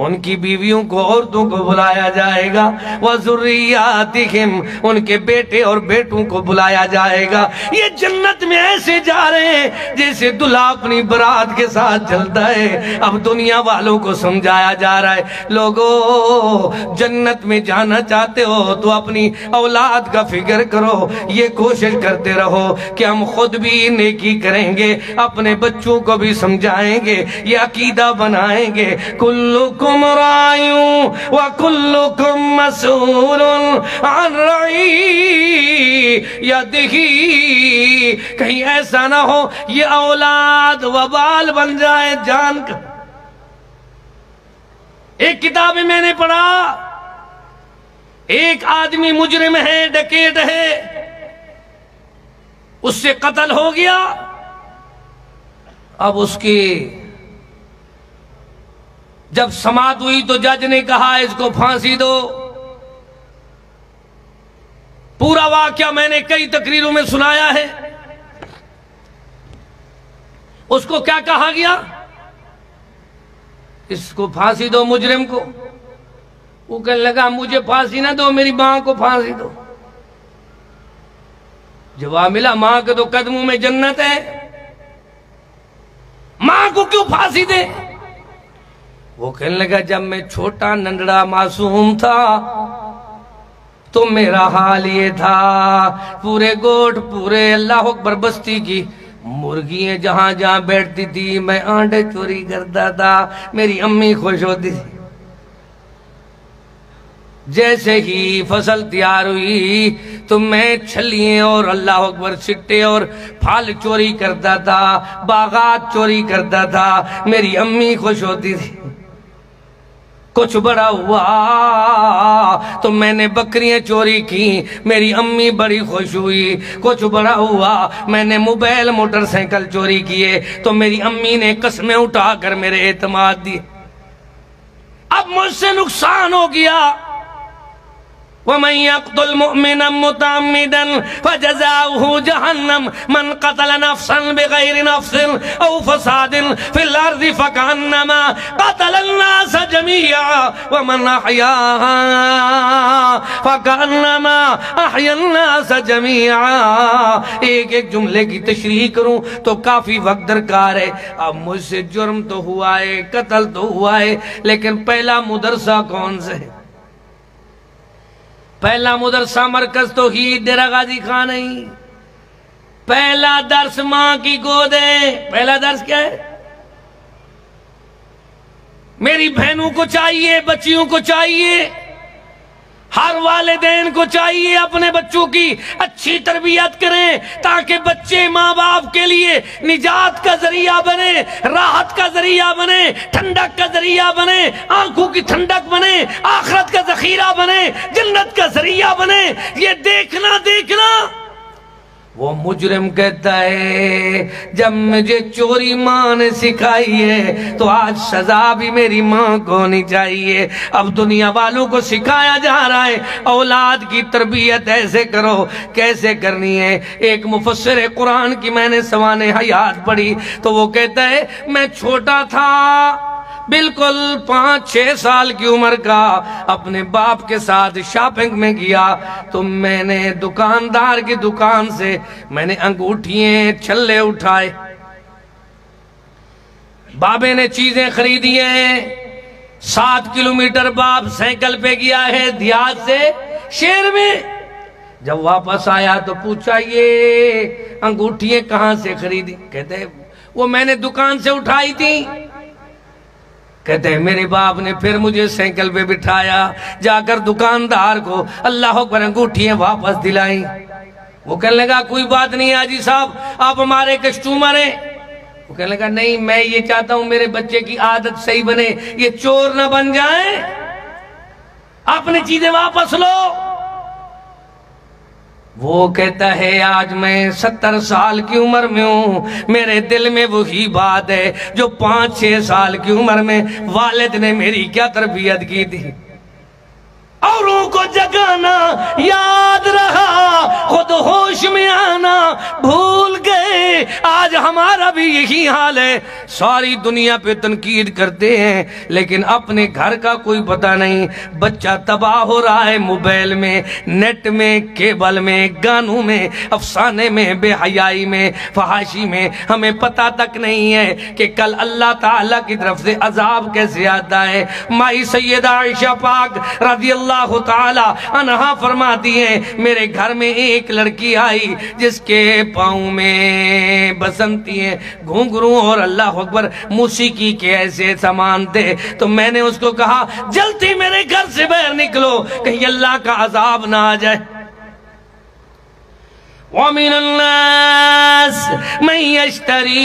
ان کی بیویوں کو عورتوں کو بلایا جائے گا وَذُرِّيَّاتِهِمْ. ان کے بیٹے اور بیٹوں کو بلایا جائے گا. یہ جنت میں ایسے جا رہے ہیں جیسے دلہا اپنی برات کے ساتھ چلتا ہے. اب دنیا والوں کو سمجھایا جا رہا ہے لوگوں جنت میں جانا چاہتے ہو تو اپنی اولاد کا فکر کرو. یہ کوشش کرتے رہو کہ ہم خود بھی نیکی کریں گے اپنے بچوں کو بھی سمجھائیں گے یہ عقیدہ بنائیں گے. کلکم رائیوں وکلکم مسئول عن رعیتہ. کہیں ایسا نہ ہو یہ اولاد وبال بن جائے جان کا. ایک کتاب میں نے پڑھا ایک آدمی مجرم ہے ڈکیٹ ہے اس سے قتل ہو گیا. اب اس کی جب سماعت ہوئی تو جج نے کہا اس کو پھانسی دو. پورا واقعہ میں نے کئی تقریروں میں سنایا ہے. اس کو کیا کہا گیا؟ اس کو پھانسی دو مجرم کو. وہ کہنے لگا مجھے پھانسی نہ دو میری ماں کو پھانسی دو. جواب ملا ماں کے تو قدموں میں جنت ہے ماں کو کیوں پھانسی دے؟ وہ کہنے لگا جب میں چھوٹا ننڈڑا معصوم تھا تو میرا حال یہ تھا پورے گوٹ پورے اللہ اکبر بستی کی مرغیاں جہاں جہاں بیٹھتی تھی میں آنڈے چوری کرتا تھا میری امی خوش ہوتی تھی. جیسے ہی فصل تیار ہوئی تو میں چھلیے اور اللہ اکبر سٹے اور پھل چوری کرتا تھا باغات چوری کرتا تھا میری امی خوش ہوتی تھی. کچھ بڑا ہوا تو میں نے بکریاں چوری کی، میری امی بڑی خوش ہوئی۔ کچھ بڑا ہوا، میں نے موبائل موٹر سائیکل چوری کیے تو میری امی نے قسمیں اٹھا کر میرے اعتماد دی۔ اب مجھ سے نقصان ہو گیا۔ وَمَن يَقْتُلْ مُؤْمِنًا مُتَعَمِّدًا فَجَزَاؤُهُ جَهَنَّمُ مَنْ قَتَلَ نَفْسًا بِغَيْرِ نَفْسٍ أَوْ فَسَادٍ فِي الْأَرْضِ فَكَأَنَّمَا قَتَلَ النَّاسَ جَمِيعًا وَمَنْ أَحْيَاهَا فَكَأَنَّمَا أَحْيَا النَّاسَ جَمِيعًا۔ ایک ایک جملے کی تشریح کروں تو کافی وقت درکار ہے۔ اب مجھ سے جرم تو ہوا ہے، قتل تو ہوا ہے، لیکن پہلا مدرسہ کون سے ہے؟ پہلا مدرسہ مرکز توحید ڈیرہ غازی خان نہیں، پہلا درس ماں کی گود ہے۔ پہلا درس کیا ہے؟ میری بہنوں کو چاہیے، بچیوں کو چاہیے، ہر والدین کو چاہیے اپنے بچوں کی اچھی تربیت کریں تاکہ بچے ماں باپ کے لیے نجات کا ذریعہ بنے، راحت کا ذریعہ بنے، ٹھنڈک کا ذریعہ بنے، آنکھوں کی ٹھنڈک بنے، آخرت کا ذخیرہ بنے، جنت کا ذریعہ بنے۔ یہ دیکھنا وہ مجرم کہتا ہے جب مجھے چوری ماں نے سکھائی ہے تو آج سزا بھی میری ماں کو ہونی چاہیے۔ اب دنیا والوں کو سکھایا جا رہا ہے اولاد کی تربیت ایسے کرو، کیسے کرنی ہے۔ ایک مفسر قرآن کی میں نے سوانح حیات پڑھی تو وہ کہتا ہے میں چھوٹا تھا، بالکل 5-6 سال کی عمر کا، اپنے باپ کے ساتھ شاپنگ میں گیا تو میں نے دکاندار کی دکان سے میں نے انگوٹھیاں چھلے اٹھائے۔ بابے نے چیزیں خریدی ہیں، 7 کلومیٹر باپ سائیکل پہ گیا ہے دیہات سے شہر میں۔ جب واپس آیا تو پوچھا یہ انگوٹھیاں کہاں سے خریدی؟ کہتے ہیں وہ میں نے دکان سے اٹھائی تھی۔ کہتے ہیں میرے باپ نے پھر مجھے سائیکل پہ بٹھایا، جا کر دکاندار کو اللہ اکبر انگوٹھیاں واپس دلائیں۔ وہ کہنے لگا کوئی بات نہیں حاجی صاحب، آپ ہمارے کسٹمر ہیں۔ وہ کہنے لگا نہیں، میں یہ چاہتا ہوں میرے بچے کی عادت صحیح بنے، یہ چور نہ بن جائیں، اپنی چیزیں واپس لو۔ وہ کہتا ہے آج میں 70 سال کی عمر میں ہوں، میرے دل میں وہی بات ہے جو 5-6 سال کی عمر میں والد نے میری کیا تربیت کی تھی۔ اوروں کو جگانا یاد رہا، خود ہوش میں آنا بھول گئے۔ آج ہمارا بھی یہی حال ہے، ساری دنیا پہ تنقید کرتے ہیں لیکن اپنے گھر کا کوئی پتہ نہیں۔ بچہ تباہ ہو رہا ہے موبائل میں، نیٹ میں، کیبل میں، گانوں میں، افسانے میں، بے حیائی میں، فحاشی میں۔ ہمیں پتہ تک نہیں ہے کہ کل اللہ تعالیٰ کی طرف سے عذاب کیسے آتا ہے۔ مائی سیدہ عائشہ پاک رضی اللہ تعالی عنہا فرماتی ہیں میرے گھر میں ایک لڑکی آئی جس کے پاؤں میں بسنتی ہیں، گھنگروں اور اللہ اکبر موسیقی کے ایسے سامان تھے، تو میں نے اس کو کہا جلدی میرے گھر سے باہر نکلو کہیں اللہ کا عذاب نہ آ جائے۔ وَمِنَ النَّاسِ مَن يَشْتَرِي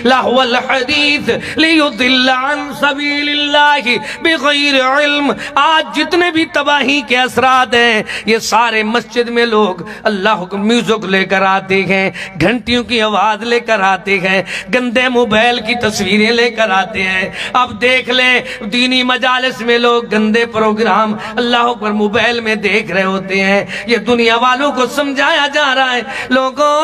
لَهْوَ الْحَدِيثِ لِيُضِلَّ عَن سَبِيلِ اللَّهِ بِغَيْرِ عِلْمٍ۔ آج جتنے بھی تباہی کے اثرات ہیں یہ سارے مسجد میں لوگ اللہ کو میوزک لے کر آتے ہیں، گھنٹیوں کی آواز لے کر آتے ہیں، گندے موبائل کی تصویریں لے کر آتے ہیں۔ اب دیکھ لیں دینی مجالس میں لوگ گندے پروگرام اللہ اکبر موبائل میں دیکھ رہے ہوتے ہیں۔ یہ دنیا والوں کو سمجھایا جا رہا ہے لوگوں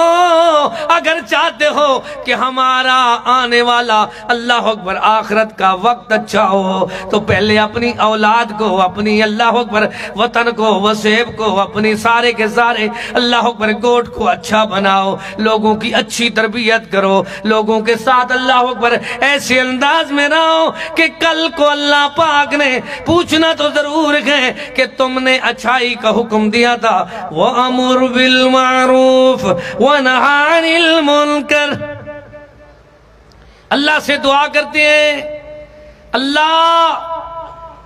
اگر چاہتے ہو کہ ہمارا آنے والا اللہ اکبر آخرت کا وقت اچھا ہو تو پہلے اپنی اولاد کو، اپنی اللہ اکبر وطن کو، وسیب کو، اپنی سارے کے سارے اللہ اکبر گوٹ کو اچھا بناؤ، لوگوں کی اچھی تربیت کرو، لوگوں کے ساتھ اللہ اکبر ایسے انداز میں رہو کہ کل کو اللہ پاک نے پوچھنا تو ضرور ہے کہ تم نے اچھائی کا حکم دیا تھا وَأَمُرْ بِالْمَعْرُوفِ وَنَهَى عَنِ الْمُنْكَرِ۔ اللہ سے دعا کرتے ہیں اللہ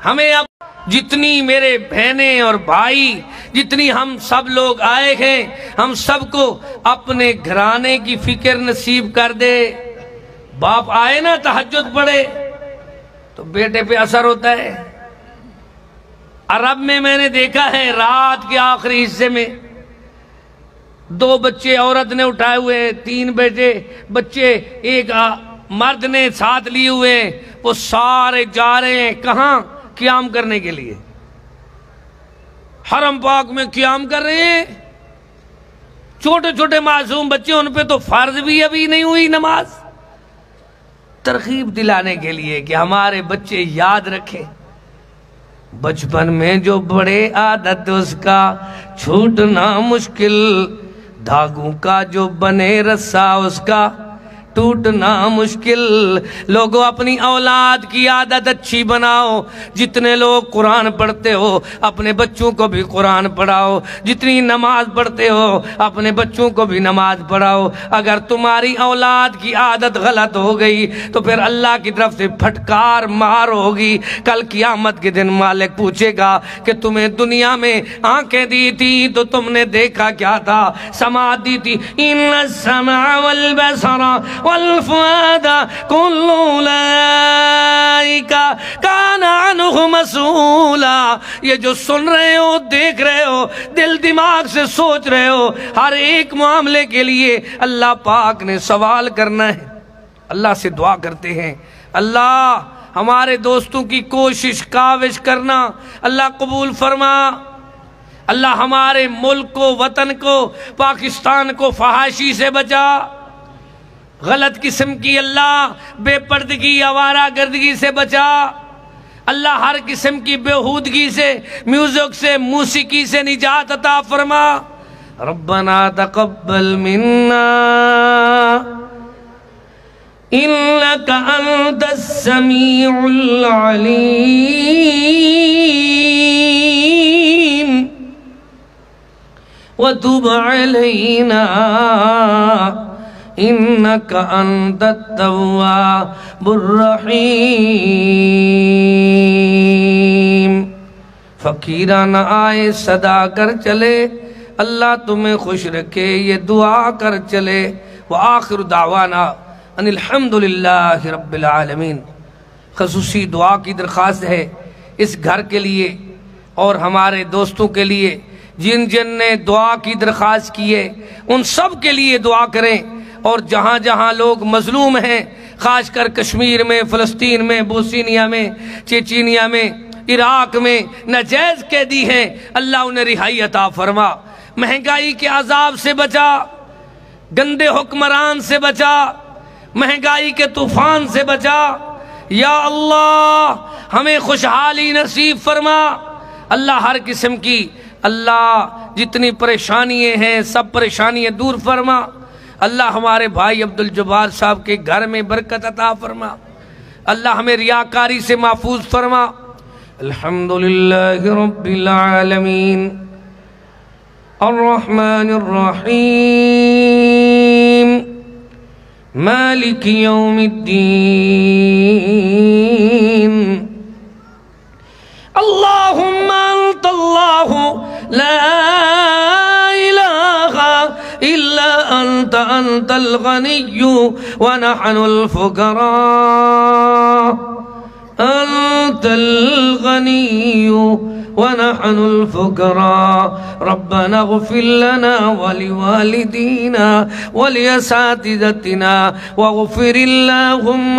ہمیں اب جتنی میرے بہنیں اور بھائی، جتنی ہم سب لوگ آئے ہیں، ہم سب کو اپنے گھرانے کی فکر نصیب کر دے۔ باپ آئے نا تہجد پڑھے تو بیٹے پہ اثر ہوتا ہے، عرب میں نے دیکھا ہے رات کے آخری حصے میں 2 بچے عورت نے اٹھائے ہوئے، 3 بچے ایک مرد نے ساتھ لیے ہوئے، وہ سارے جا رہے ہیں کہاں؟ قیام کرنے کے لیے، حرم پاک میں قیام کر رہے ہیں۔ چھوٹے چھوٹے معصوم بچے، ان پہ تو فرض بھی ابھی نہیں ہوئی نماز۔ ترغیب دلانے کے لیے کہ ہمارے بچے یاد رکھیں، بچپن میں جو بڑے عادت اس کا چھوٹنا مشکل، دھاگوں کا جو بنے رسا اس کا ٹوٹنا مشکل۔ لوگوں اپنی اولاد کی عادت اچھی بناؤ، جتنے لوگ قرآن پڑھتے ہو اپنے بچوں کو بھی قرآن پڑھاؤ، جتنی نماز پڑھتے ہو اپنے بچوں کو بھی نماز پڑھاؤ۔ اگر تمہاری اولاد کی عادت غلط ہو گئی تو پھر اللہ کی طرف سے پھٹکار مار ہوگی۔ کل قیامت کے دن مالک پوچھے گا کہ تمہیں دنیا میں آنکھیں دی تھی تو تم نے دیکھا کیا تھا؟ سماعت دی تھی، ان السمع والبصر والفؤاد كل اولئک کان عنہ مسئولا۔ یہ جو سن رہے ہو، دیکھ رہے ہو، دل دماغ سے سوچ رہے ہو، ہر ایک معاملے کے لیے اللہ پاک نے سوال کرنا ہے۔ اللہ سے دعا کرتے ہیں، اللہ ہمارے دوستوں کی کوشش کاوش کرنا اللہ قبول فرما۔ اللہ ہمارے ملک کو، وطن کو، پاکستان کو فحاشی سے بچا، غلط قسم کی اللہ بے پردگی، آوارہ گردگی سے بچا۔ اللہ ہر قسم کی بیہودگی سے، میوزک سے، موسیقی سے نجات عطا فرما۔ ربنا تقبل منا انک انت السمیع العلیم وتب علینا انک انت التواب الرحیم۔ فقیرانہ آئے صدا کر چلے، اللہ تمہیں خوش رکھے یہ دعا کر چلے۔ وآخر دعوانا ان الحمدللہ رب العالمین۔ خصوصی دعا کی درخواست ہے اس گھر کے لیے اور ہمارے دوستوں کے لیے جن جن نے دعا کی درخواست کی ہے، ان سب کے لیے دعا کریں۔ اور جہاں جہاں لوگ مظلوم ہیں، خاص کر کشمیر میں، فلسطین میں، بوسنیا میں، چیچینیا میں، عراق میں ناجائز قیدی ہیں، اللہ انہیں رہائی عطا فرما۔ مہنگائی کے عذاب سے بچا، گندے حکمران سے بچا، مہنگائی کے طوفان سے بچا۔ یا اللہ ہمیں خوشحالی نصیب فرما۔ اللہ ہر قسم کی، اللہ جتنی پریشانیاں ہیں سب پریشانیاں دور فرما۔ اللہ ہمارے بھائی عبدالجبار صاحب کے گھر میں برکت عطا فرما۔ اللہ ہمیں ریاکاری سے محفوظ فرما۔ الحمدللہ رب العالمین الرحمن الرحیم مالک یوم الدین اللہم انت اللہ لا الہ الا انت انت الغنی ونحن الفقراء انت الغنی ونحن الفقراء ربنا اغفر لنا ولوالدينا ولأساتذتنا واغفر اللهم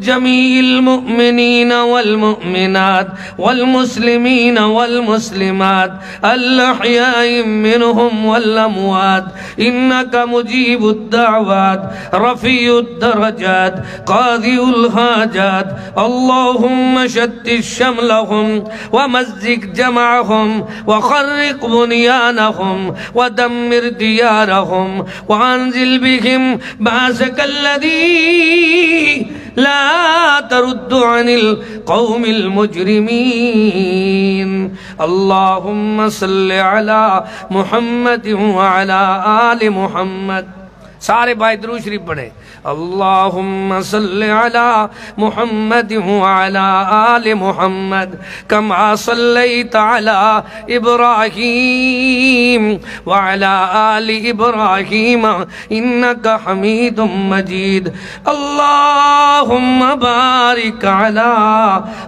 جميع المؤمنين والمؤمنات والمسلمين والمسلمات الأحياء منهم والأموات إنك مجيب الدعوات رفيع الدرجات قاضي الحاجات اللهم شتت شملهم ومزق جمعهم وخرق بنيانهم ودمر ديارهم وانزل بهم بأسك الذي لا ترد عن القوم المجرمين اللهم صل على محمد وعلى آل محمد۔ سارے بھائی درود شریف پڑھیں۔ اللہم صلی علی محمد وعلی آل محمد کما صلیت علی ابراہیم وعلی آل ابراہیم انکا حمید مجید اللہم بارک علی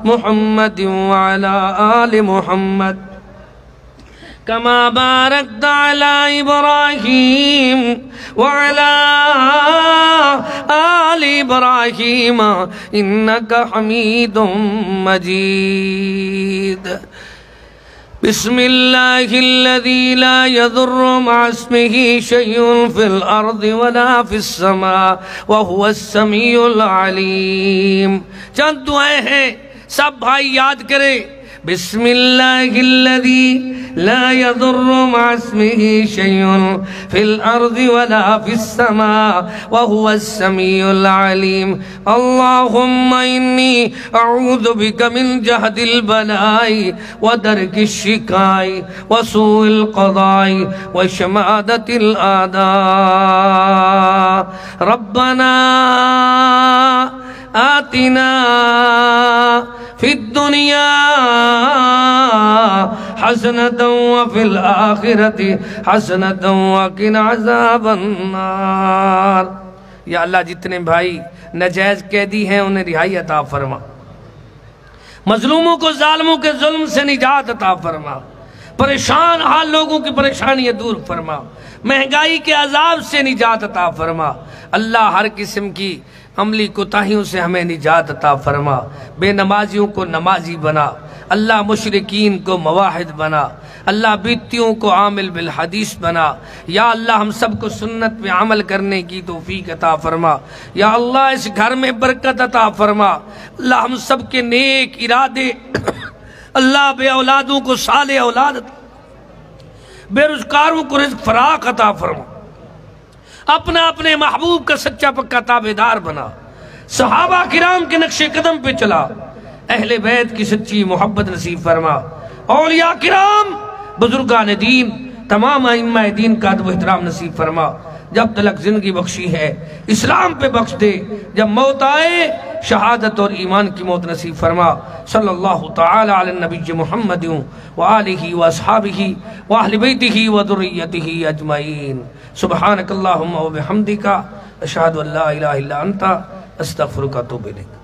محمد وعلی آل محمد كما باركت على إبراهيم وعلى آل إبراهيم إنك حميد مجيد بسم الله الذي لا يضر مع اسمه شيء في الأرض ولا في السماء وهو السميع العليم چند دعائیں ہیں سب بھائی یاد کریں بسم اللہ الذی لا يضر مع اسمه شيء في الأرض ولا في السماء وهو السميع العليم اللهم إني أعوذ بك من جهد البلاء ودرك الشقاء وسوء القضاء وشماتة الأعداء ربنا آتنا في الدنيا حسنة وفي الآخرة حسنة وقنا عذاب النار یا اللہ جتنے بھائی ناجائز قیدی ہیں انہیں رہائی عطا فرما مظلوموں کو ظالموں کے ظلم سے نجات عطا فرما پریشان حال لوگوں کی پریشانیاں دور فرما مہنگائی کے عذاب سے نجات عطا فرما اللہ ہر قسم کی عملی کوتاہیوں سے ہمیں نجات عطا فرما بے نمازیوں کو نمازی بنا اللہ مشرکین کو موحد بنا اللہ بیتیوں کو عامل بالحدیث بنا یا اللہ ہم سب کو سنت پہ عمل کرنے کی توفیق عطا فرما یا اللہ اس گھر میں برکت عطا فرما اللہ ہم سب کے نیک ارادے اللہ بے اولادوں کو صالح اولاد بے روزگاروں کو رزق فراخ عطا فرما اپنا اپنے محبوب کا سچا پکا تابعدار بنا صحابہ کرام کے نقش قدم پہ چلا اہل بیت کی سچی محبت نصیب فرما اولیاء کرام بزرگان دین تمام ائمہ دین کا ادب و احترام نصیب فرما جب تلک زندگی بخشی ہے اسلام پہ بخش دے جب موت آئے شہادت اور ایمان کی موت نصیب فرما صلی اللہ تعالی علی النبی محمد وآلہ واصحابہ واہل بیتہ وذریتہ اجمعین سبحانک اللہم وبحمدک اشہد ان لا الہ الا انت استغفرک و اتوب الیک